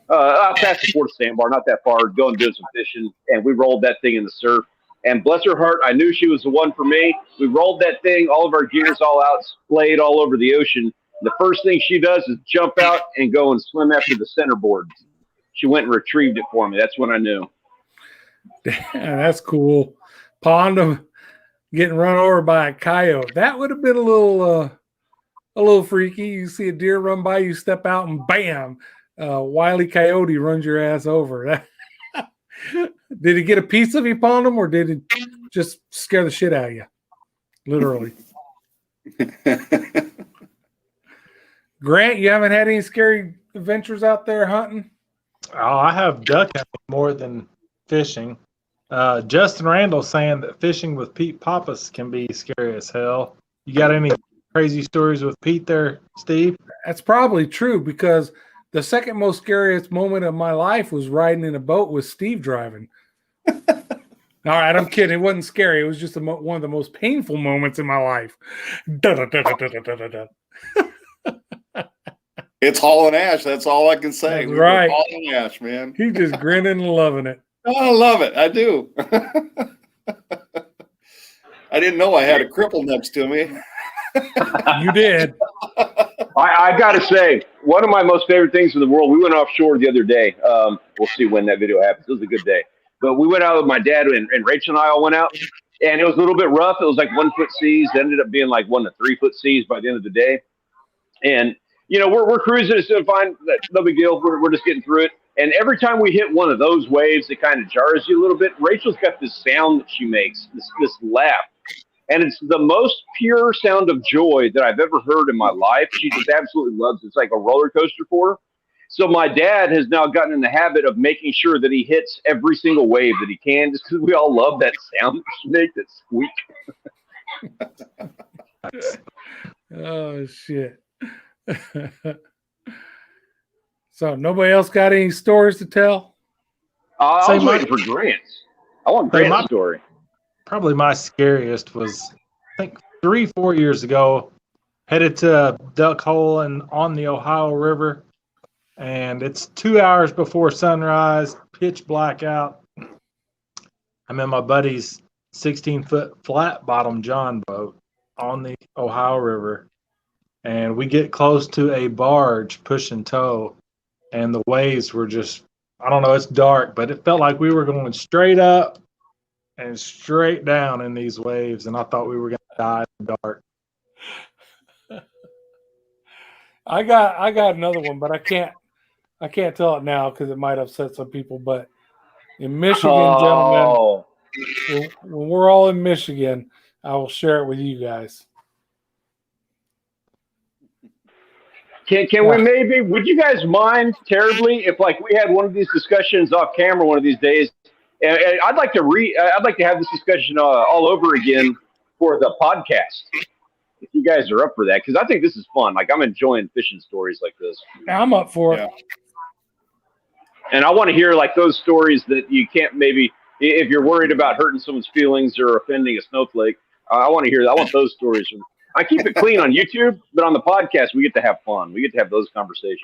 past the Port Sandbar, not that far, going to do some fishing, and we rolled that thing in the surf. And bless her heart, I knew she was the one for me. We rolled that thing, all of our gear's all out, splayed all over the ocean. The first thing she does is jump out and go and swim after the centerboard. She went and retrieved it for me. That's when I knew. Yeah, that's cool. Pond of getting run over by a coyote. That would have been a little freaky. You see a deer run by, you step out, and bam, wily coyote runs your ass over. Did he get a piece of you, Pondum, or did it just scare the shit out of you? Literally. Grant, you haven't had any scary adventures out there hunting? Oh, I have duck hunting more than fishing. Justin Randall saying that fishing with Pete Pappas can be scary as hell. You got any crazy stories with Pete there, Steve? That's probably true, because the second most scariest moment of my life was riding in a boat with Steve driving. All right, I'm kidding. It wasn't scary. It was just one of the most painful moments in my life. It's Haulin Ash. That's all I can say. That's right. Haulin Ash, man. He's just grinning and loving it. Oh, I love it. I do. I didn't know I had a cripple next to me. You did. I got to say, one of my most favorite things in the world, we went offshore the other day. We'll see when that video happens. It was a good day. But we went out with my dad, and Rachel and I all went out. And it was a little bit rough. It was like 1 foot seas. It ended up being like 1 to 3 foot seas by the end of the day. And, we're cruising. It's fine. No big deal. We're just getting through it. And every time we hit one of those waves, it kind of jars you a little bit. Rachel's got this sound that she makes, this laugh. And it's the most pure sound of joy that I've ever heard in my life. She just absolutely loves it. It's like a roller coaster for her. So my dad has now gotten in the habit of making sure that he hits every single wave that he can, just because we all love that sound that she makes, that squeak. Oh, shit. So nobody else got any stories to tell? I was waiting for Grant's. I want Grant's story. Probably my scariest was, I think, 3-4 years ago, headed to duck hole and on the Ohio River, and it's 2 hours before sunrise, pitch black out. I'm in my buddy's 16-foot flat bottom John boat on the Ohio River, and we get close to a barge push and tow, and the waves were just, I don't know, it's dark, but it felt like we were going straight up and straight down in these waves, and I thought we were going to die in the dark. I got another one, but I can't tell it now because it might upset some people. But in Michigan, gentlemen, when we're all in Michigan, I will share it with you guys. Can we maybe? Would you guys mind terribly if like we had one of these discussions off camera one of these days? And I'd like to I'd like to have this discussion all over again for the podcast. If you guys are up for that, because I think this is fun. Like I'm enjoying fishing stories like this. I'm up for it. Yeah. And I want to hear like those stories that you can't maybe, if you're worried about hurting someone's feelings or offending a snowflake. I want to hear. I want those stories. I keep it clean on YouTube, but on the podcast, we get to have fun. We get to have those conversations.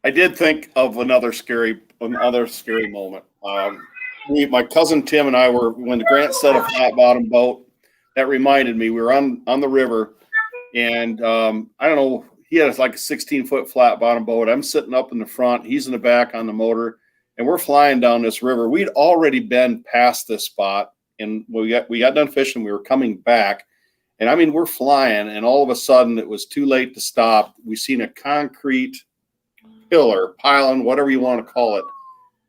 I did think of another scary moment. My cousin Tim and I were, when Grant said a flat bottom boat, that reminded me, we were on the river, and I don't know, he had like a 16-foot flat bottom boat. I'm sitting up in the front, he's in the back on the motor, and we're flying down this river. We'd already been past this spot, and we got done fishing. We were coming back, and I mean, we're flying, and all of a sudden it was too late to stop. We seen a concrete pillar, pylon, whatever you want to call it,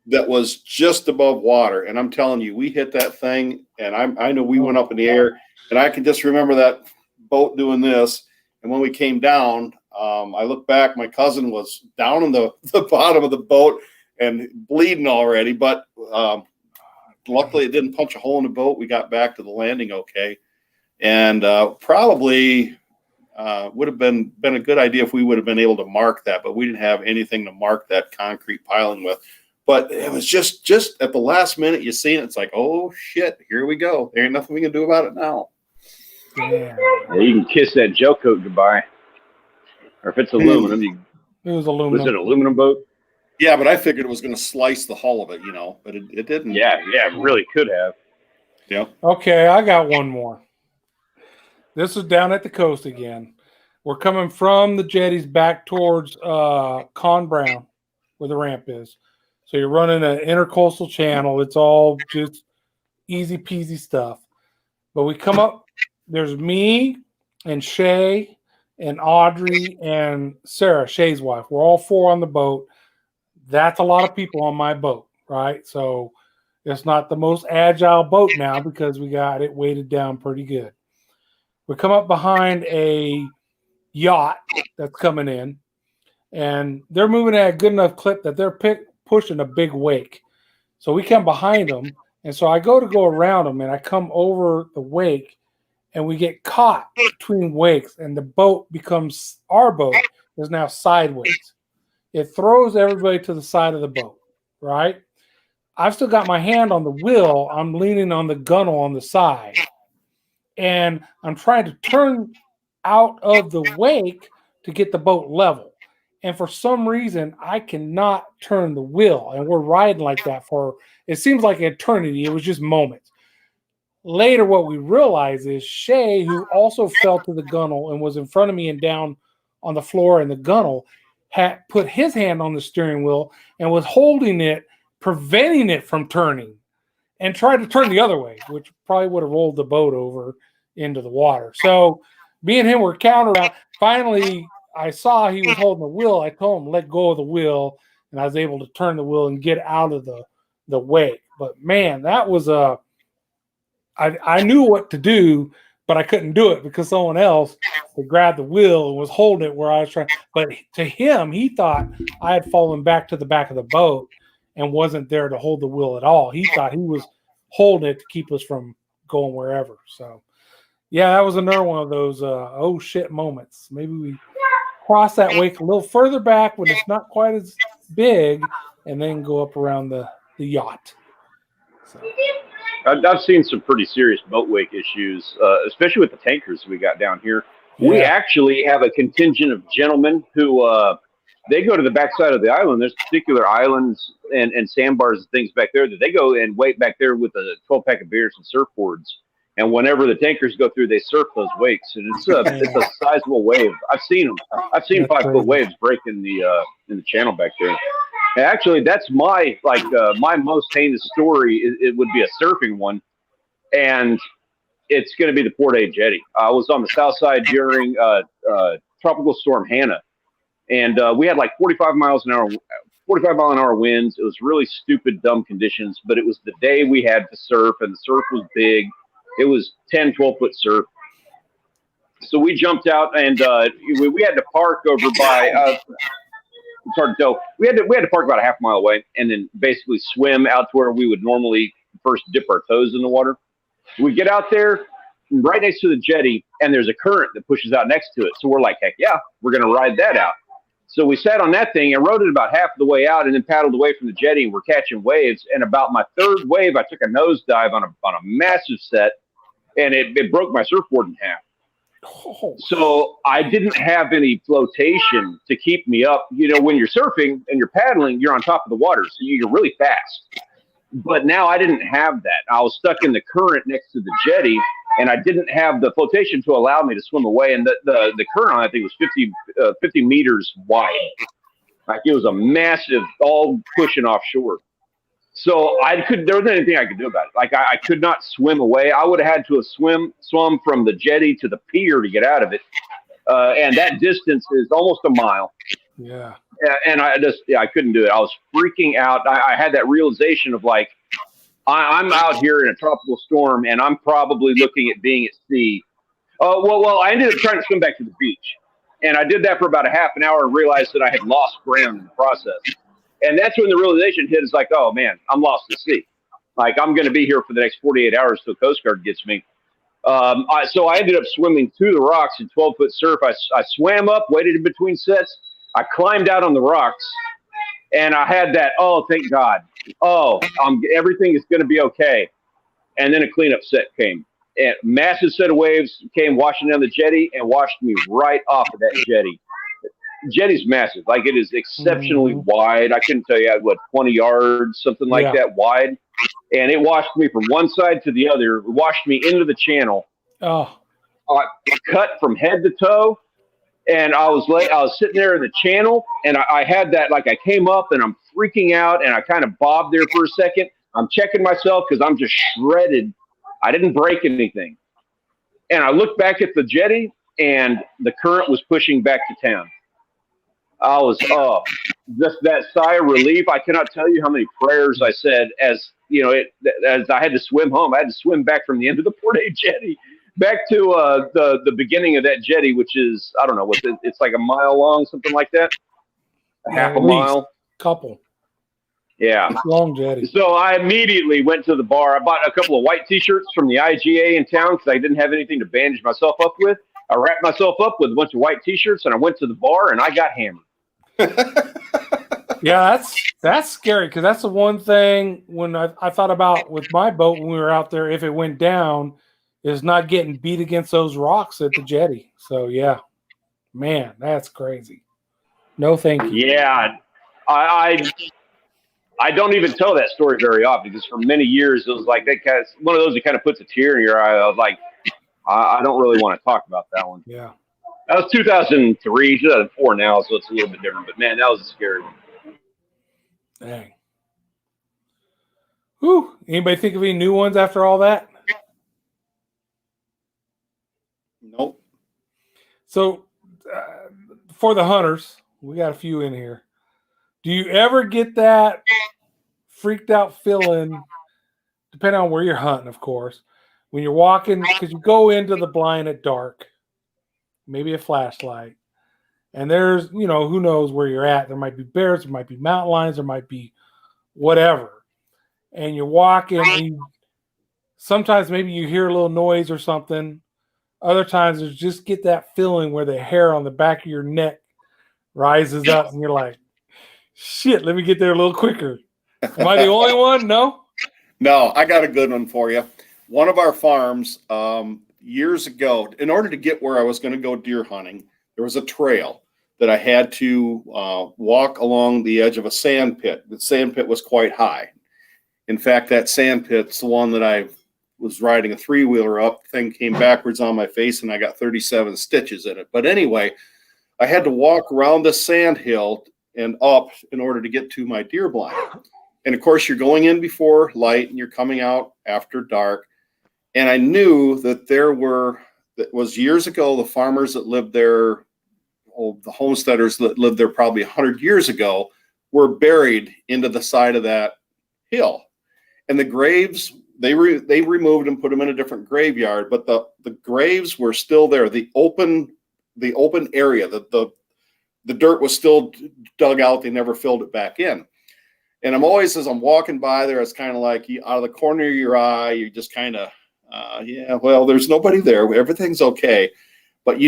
that was just above water. And I'm telling you, we hit that thing, and I know we went up in the air, and I can just remember that boat doing this. And when we came down, I looked back, my cousin was down in the bottom of the boat and bleeding already, but luckily it didn't punch a hole in the boat. We got back to the landing okay. And probably would have been a good idea if we would have been able to mark that, but we didn't have anything to mark that concrete piling with. But it was just at the last minute, you seen it. It's like, oh shit, here we go. There ain't nothing we can do about it now. Yeah, you can kiss that gel coat goodbye. Or if it's aluminum, it was aluminum. Was it an aluminum boat? Yeah, but I figured it was going to slice the hull of it, but it didn't. Yeah, it really could have. Yeah. Okay, I got one more. This is down at the coast again. We're coming from the jetties back towards Con Brown, where the ramp is. So you're running an intercoastal channel. It's all just easy peasy stuff. But we come up, there's me and Shay and Audrey and Sarah, Shay's wife. We're all four on the boat. That's a lot of people on my boat, right? So it's not the most agile boat now because we got it weighted down pretty good. We come up behind a yacht that's coming in, and they're moving at a good enough clip that they're pushing a big wake. So we come behind them, and so I go around them, and I come over the wake, and we get caught between wakes, and the boat becomes, our boat is now sideways. It throws everybody to the side of the boat, right? I've still got my hand on the wheel. I'm leaning on the gunnel on the side, and I'm trying to turn out of the wake to get the boat level. And for some reason, I cannot turn the wheel, and we're riding like that for, it seems like an eternity. It was just moments. Later, what we realize is Shay, who also fell to the gunnel and was in front of me and down on the floor in the gunnel, had put his hand on the steering wheel and was holding it, preventing it from turning, and tried to turn the other way, which probably would have rolled the boat over into the water. So me and him were counter. Finally, I saw he was holding the wheel. I told him, let go of the wheel, and I was able to turn the wheel and get out of the wake. But man, that was I knew what to do, but I couldn't do it because someone else had grabbed the wheel and was holding it where I was trying. But to him, he thought I had fallen back to the back of the boat and wasn't there to hold the wheel at all. He thought he was holding it to keep us from going wherever. So, yeah, that was another one of those oh shit moments. Maybe we cross that wake a little further back when it's not quite as big, and then go up around the yacht. So. I've seen some pretty serious boat wake issues, especially with the tankers we got down here. Yeah. We actually have a contingent of gentlemen who they go to the backside of the island. There's particular islands and sandbars and things back there that they go and wait back there with a 12-pack of beers and surfboards. And whenever the tankers go through, they surf those wakes, and it's a sizable wave. I've seen them. I've seen 5-foot waves break in the channel back there. And actually, that's my my most heinous story. It would be a surfing one, and it's going to be the Port A jetty. I was on the south side during Tropical Storm Hannah, and we had like 45 mile an hour winds. It was really stupid, dumb conditions, but it was the day we had to surf, and the surf was big. It was 10, 12-foot surf. So we jumped out and we had to park over by. It's hard to tell. We had to park about a half mile away and then basically swim out to where we would normally first dip our toes in the water. We get out there right next to the jetty, and there's a current that pushes out next to it. So we're like, heck yeah, we're going to ride that out. So we sat on that thing and rode it about half the way out and then paddled away from the jetty, and we're catching waves. And about my third wave, I took a nosedive on a massive set, and it broke my surfboard in half. Oh. So I didn't have any flotation to keep me up. You know, when you're surfing and you're paddling, you're on top of the water, so you're really fast. But now I didn't have that. I was stuck in the current next to the jetty, and I didn't have the flotation to allow me to swim away. And the current on that thing was 50 meters wide. Like, it was a massive, all pushing offshore. So there wasn't anything I could do about it. Like, I could not swim away. I would have had to have swum from the jetty to the pier to get out of it. And that distance is almost a mile. Yeah. And I couldn't do it. I was freaking out. I had that realization of, like, I'm out here in a tropical storm, and I'm probably looking at being at sea. Well, I ended up trying to swim back to the beach. And I did that for about a half an hour and realized that I had lost ground in the process. And that's when the realization hit. Is like, oh, man, I'm lost at sea. Like, I'm going to be here for the next 48 hours till Coast Guard gets me. So I ended up swimming to the rocks in 12-foot surf. I swam up, waited in between sets. I climbed out on the rocks, and I had that, oh, thank God. Oh, everything is going to be okay. And then a cleanup set came. And massive set of waves came washing down the jetty and washed me right off of that jetty. Jetty's massive. Like, it is exceptionally wide. I couldn't tell you, 20 yards, something like that wide. And it washed me from one side to the other. It washed me into the channel. Oh. Cut from head to toe. And I was sitting there in the channel, and I had that, like, I came up and I'm freaking out, and I kind of bobbed there for a second. I'm checking myself because I'm just shredded. I didn't break anything. And I looked back at the jetty, and the current was pushing back to town. I was, just that sigh of relief. I cannot tell you how many prayers I said as I had to swim home. I had to swim back from the end of the Port A jetty back to the beginning of that jetty, which is, I don't know, it's like a mile long, something like that. Half a mile. Couple. Yeah. Long jetty. So I immediately went to the bar. I bought a couple of white T-shirts from the IGA in town because I didn't have anything to bandage myself up with. I wrapped myself up with a bunch of white T-shirts, and I went to the bar, and I got hammered. Yeah, that's scary, because that's the one thing when I thought about with my boat when we were out there, if it went down, is not getting beat against those rocks at the jetty. So, yeah, man, that's crazy. No, thank you. Yeah, I don't even tell that story very often, because for many years it was like one of those that kind of puts a tear in your eye. I was like, I don't really want to talk about that one. Yeah. That was 2003, 2004 now, so it's a little bit different. But, man, that was a scary one. Dang. Whew. Anybody think of any new ones after all that? Nope. So, for the hunters, we got a few in here. Do you ever get that freaked out feeling, depending on where you're hunting, of course, when you're walking, because you go into the blind at dark, maybe a flashlight, and there's, who knows where you're at. There might be bears, there might be mountain lions, there might be whatever. And you're walking, and sometimes maybe you hear a little noise or something. Other times there's just get that feeling where the hair on the back of your neck rises up, and you're like, shit, let me get there a little quicker. Am I the only one? No? No, I got a good one for you. One of our farms, years ago, in order to get where I was going to go deer hunting, there was a trail that I had to walk along the edge of a sand pit. The sand pit was quite high. In fact, that sand pit's the one that I was riding a three-wheeler up. The thing came backwards on my face, and I got 37 stitches in it. But anyway, I had to walk around the sand hill and up in order to get to my deer blind. And, of course, you're going in before light, and you're coming out after dark. And I knew that that was years ago, the farmers that lived there, the homesteaders that lived there probably 100 years ago, were buried into the side of that hill. And the graves they removed and put them in a different graveyard, but the graves were still there. The open area, the dirt was still dug out. They never filled it back in. And I'm always, as I'm walking by there, it's kind of like out of the corner of your eye, you just kind of, yeah, well, there's nobody there. Everything's okay. But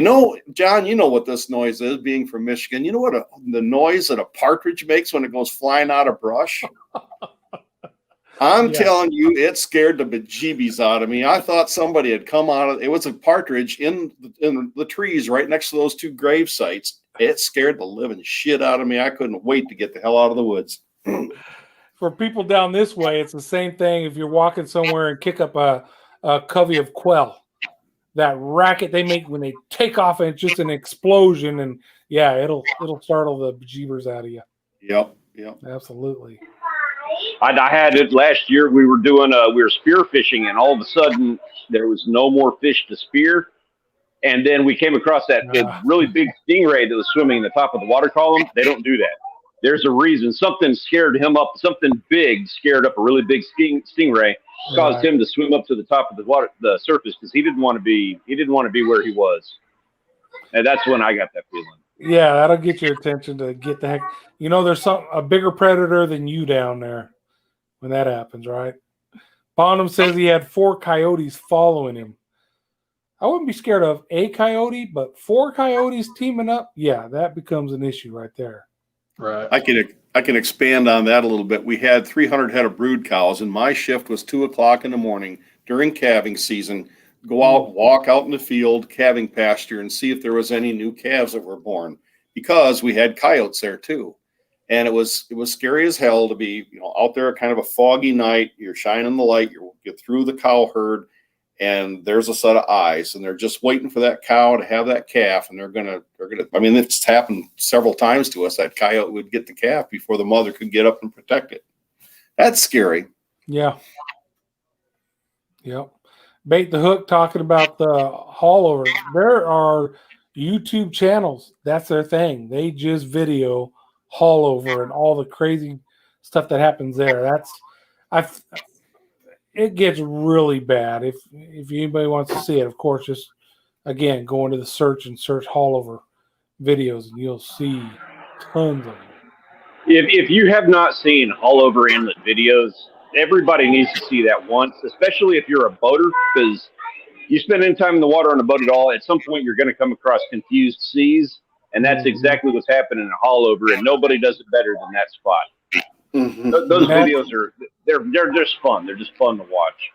John, you know what this noise is, being from Michigan. You know what the noise that a partridge makes when it goes flying out of brush? I'm telling you, it scared the bejeebies out of me. I thought somebody had come out of it. Was a partridge in the trees right next to those two grave sites. It scared the living shit out of me. I couldn't wait to get the hell out of the woods. For people down this way, it's the same thing if you're walking somewhere and kick up a covey of quail. That racket they make when they take off, and it's just an explosion, and yeah, it'll startle the bejeebers out of you. Yep. Absolutely. I had it last year. We were spear fishing, and all of a sudden there was no more fish to spear. And then we came across that really big stingray that was swimming in the top of the water column. They don't do that. There's a reason. Something scared him up. Something big scared up a really big stingray, caused him to swim up to the top of the surface, because he didn't want to be where he was. And that's when I got that feeling. Yeah, that'll get your attention to get the heck. There's a bigger predator than you down there when that happens, right? Bonham says he had 4 coyotes following him. I wouldn't be scared of a coyote, but 4 coyotes teaming up, yeah, that becomes an issue right there. Right. I can expand on that a little bit. We had 300 head of brood cows, and my shift was 2:00 in the morning during calving season. Go out, walk out in the field, calving pasture, and see if there was any new calves that were born, because we had coyotes there too. And it was scary as hell to be out there at kind of a foggy night. You're shining the light, you get through the cow herd, and there's a set of eyes, and they're just waiting for that cow to have that calf, and they're gonna. I mean, it's happened several times to us. That coyote would get the calf before the mother could get up and protect it. That's scary. Yeah. Yep. Bait the Hook talking about the haulover. There are YouTube channels. That's their thing. They just video haulover and all the crazy stuff that happens there. It gets really bad. If anybody wants to see it, of course, just again go into the search haulover videos, and you'll see tons of them. If you have not seen haulover inlet videos, everybody needs to see that once, especially if you're a boater, because you spend any time in the water on a boat at all, at some point you're going to come across confused seas, and that's exactly what's happening in a haulover, and nobody does it better than that spot. Mm-hmm. Those videos they're just fun. They're just fun to watch.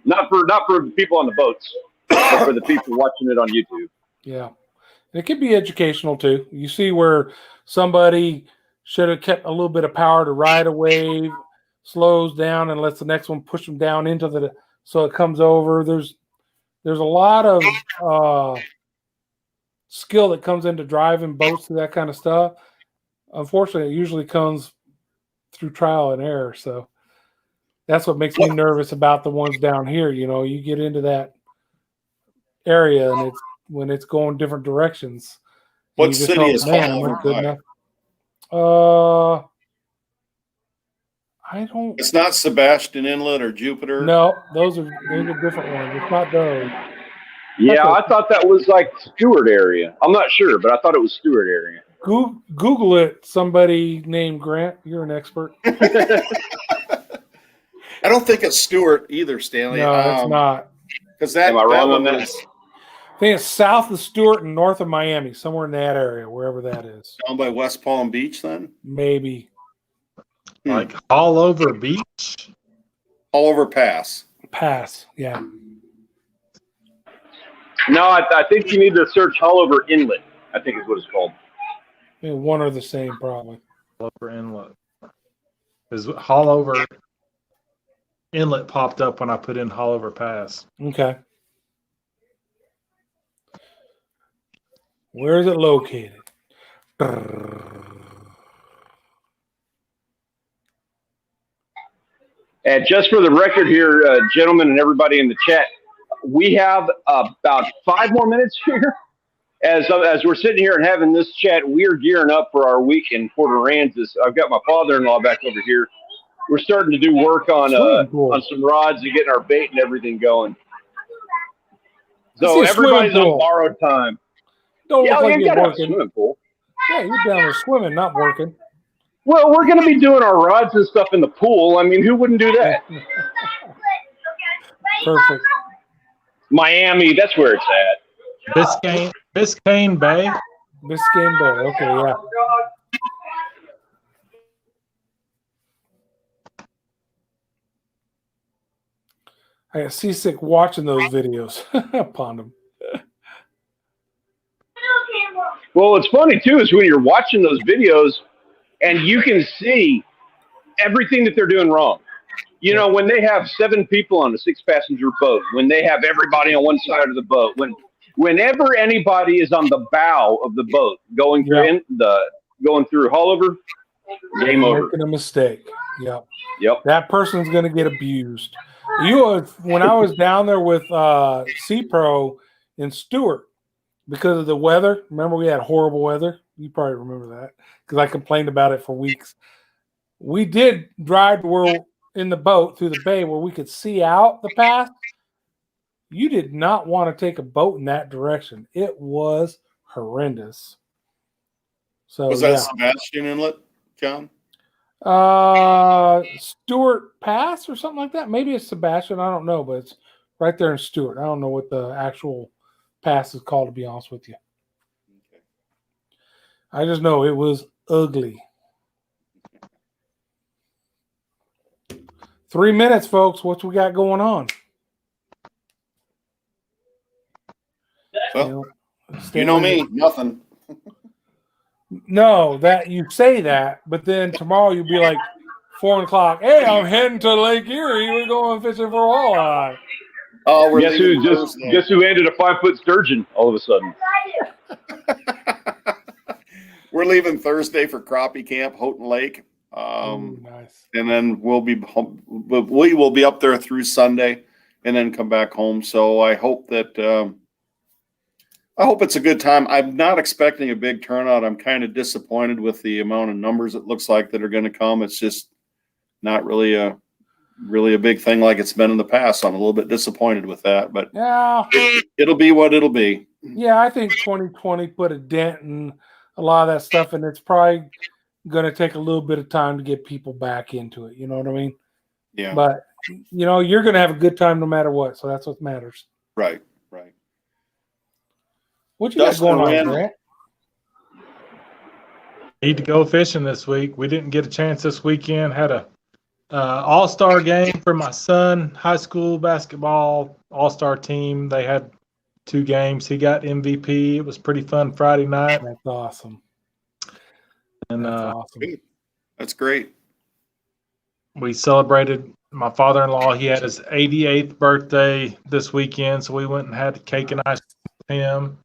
Not for the people on the boats, but for the people watching it on YouTube. Yeah. And it can be educational too. You see where somebody should have kept a little bit of power to ride a wave, slows down and lets the next one push them down into so it comes over. There's a lot of skill that comes into driving boats to that kind of stuff. Unfortunately, it usually comes through trial and error. So that's what makes me nervous about the ones down here. You get into that area, and when it's going different directions. What city is haulover good by? enough? I don't. It's not Sebastian Inlet or Jupiter. No, those are different ones. It's not those. Yeah, I thought that was like Stewart area. I'm not sure, but I thought it was Stewart area. Google it. Somebody named Grant. You're an expert. I don't think it's Stewart either, Stanley. No, it's not. Because am I wrong on that? I think it's south of Stewart and north of Miami, somewhere in that area, wherever that is. Down by West Palm Beach, then? Maybe. Like Haulover Beach? Haulover Pass. Pass, yeah. No, I think you need to search Haulover Inlet, I think is what it's called. One or the same, probably. Haulover Inlet. Is Haulover Inlet popped up when I put in Haulover Pass. Okay. Where is it located? And just for the record here, gentlemen and everybody in the chat, we have about 5 more minutes here. As we're sitting here and having this chat, we are gearing up for our week in Port Aransas. I've got my father-in-law back over here. we're starting to do work on Swimming pool. some rods and getting our bait and everything going. I see So a swimming everybody's on pool. borrowed time. Don't Yeah, look like you you're got a working. swimming pool. Yeah, you're down there swimming, not working. Well, we're going to be doing our rods and stuff in the pool. I mean, who wouldn't do that? Perfect. Miami, that's where it's at. Biscayne Bay. Biscayne Bay. Okay, yeah. I got seasick watching those videos. Upon them. Well, what's funny too is when you're watching those videos and you can see everything that they're doing wrong. You know, when they have 7 people on a 6-passenger boat, when they have everybody on one side of the boat, whenever anybody is on the bow of the boat going through going through Haulover, game over. Making a mistake. Yeah. Yep. That person's going to get abused. When I was down there with Sea Pro in Stewart, because of the weather, remember we had horrible weather? You probably remember that because I complained about it for weeks. We did drive in the boat through the bay where we could see out the path. You did not want to take a boat in that direction. It was horrendous. So Was that Sebastian Inlet, John? Stewart Pass or something like that. Maybe it's Sebastian. I don't know, but it's right there in Stewart. I don't know what the actual pass is called, to be honest with you. Okay. I just know it was ugly. 3 minutes, folks. What we got going on? Well, you know me, nothing. No, that you say that, but then tomorrow you'll be like 4 o'clock. Hey, I'm heading to Lake Erie. We're going fishing for walleye. Oh, guess who ended a 5-foot sturgeon all of a sudden? We're leaving Thursday for crappie camp, Houghton Lake. Nice. And then we will be up there through Sunday and then come back home. So I hope that I hope it's a good time. I'm not expecting a big turnout. I'm kind of disappointed with the amount of numbers it looks like that are going to come. It's just not really a big thing like it's been in the past. So I'm a little bit disappointed with that, but yeah, it'll be what it'll be. Yeah, I think 2020 put a dent in a lot of that stuff, and it's probably going to take a little bit of time to get people back into it. You know what I mean? Yeah. But, you're going to have a good time no matter what. So that's what matters. Right. What you got going on, Grant? Need to go fishing this week. We didn't get a chance this weekend. Had a all-star game for my son, high school basketball all-star team. They had 2 games. He got MVP. It was pretty fun Friday night. That's awesome. And awesome. That's great. We celebrated my father-in-law. He had his 88th birthday this weekend, so we went and had cake and ice with him.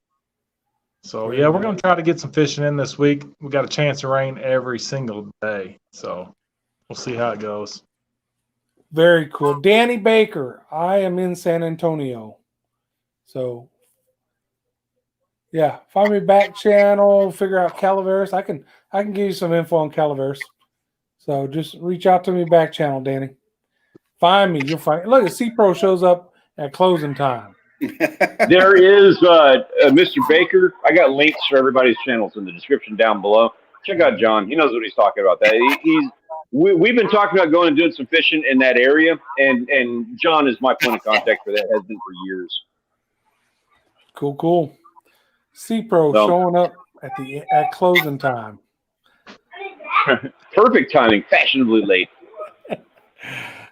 So, yeah, we're going to try to get some fishing in this week. We got a chance of rain every single day, so we'll see how it goes. Very cool. Danny Baker, I am in San Antonio. So, yeah, find me back channel, figure out Calaveras. I can give you some info on Calaveras. So just reach out to me back channel, Danny. Find me. You'll find. Look, C Pro shows up at closing time. There is Mr. Baker. I got links for everybody's channels in the description down below. Check out John. He knows what he's talking about. We've been talking about going and doing some fishing in that area, and John is my point of contact for that. Has been for years. Cool. C Pro showing up at closing time. Perfect timing. Fashionably late.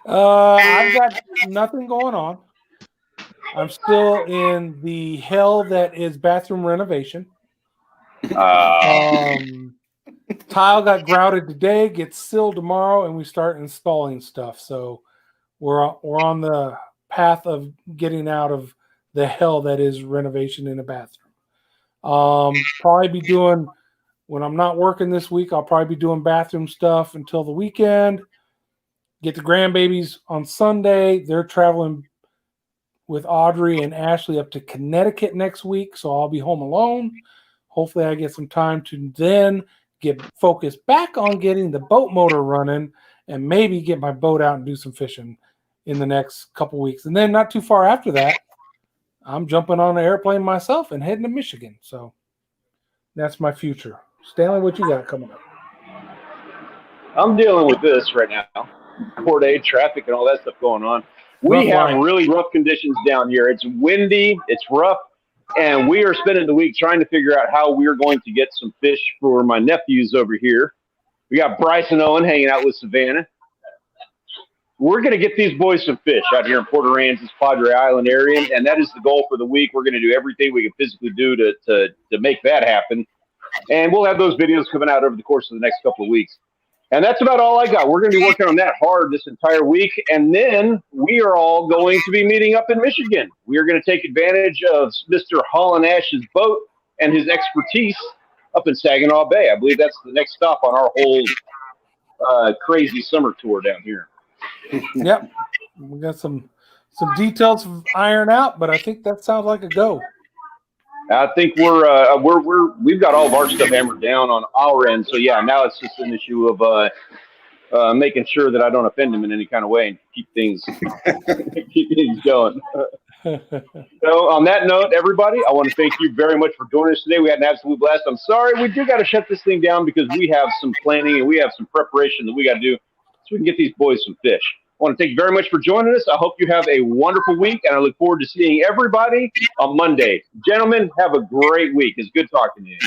I've got nothing going on. I'm still in the hell that is bathroom renovation. Tile got grouted today, gets sealed tomorrow, and we start installing stuff. So we're on the path of getting out of the hell that is renovation in a bathroom. Probably be doing, when I'm not working this week, I'll probably be doing bathroom stuff until the weekend. Get the grandbabies on Sunday. They're traveling with Audrey and Ashley up to Connecticut next week, so I'll be home alone. Hopefully I get some time to then get focused back on getting the boat motor running and maybe get my boat out and do some fishing in the next couple weeks. And then not too far after that, I'm jumping on an airplane myself and heading to Michigan. So that's my future. Stanley, what you got coming up? I'm dealing with this right now. Port A traffic and all that stuff going on. We Rough have life. really rough conditions down here. It's windy, it's rough, and we are spending the week trying to figure out how we're going to get some fish for my nephews over here. We got Bryce and Owen hanging out with Savannah. We're going to get these boys some fish out here in Port Aransas, Padre Island area, and that is the goal for the week. We're going to do everything we can physically do to make that happen. And we'll have those videos coming out over the course of the next couple of weeks. And that's about all I got. We're going to be working on that hard this entire week. And then we are all going to be meeting up in Michigan. We are going to take advantage of Mr. Haulin Ash's boat and his expertise up in Saginaw Bay. I believe that's the next stop on our whole crazy summer tour down here. Yep. We got some details to iron out, but I think that sounds like a go. I think we've got all of our stuff hammered down on our end. So yeah, now it's just an issue of making sure that I don't offend him in any kind of way and keep things going. So on that note, everybody, I want to thank you very much for joining us today. We had an absolute blast. I'm sorry we do got to shut this thing down because we have some planning and we have some preparation that we got to do so we can get these boys some fish. I want to thank you very much for joining us. I hope you have a wonderful week, and I look forward to seeing everybody on Monday. Gentlemen, have a great week. It's good talking to you.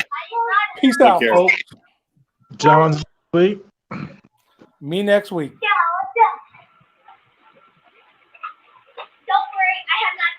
Peace out, care. folks. John, week. Me next week. Don't worry, I have not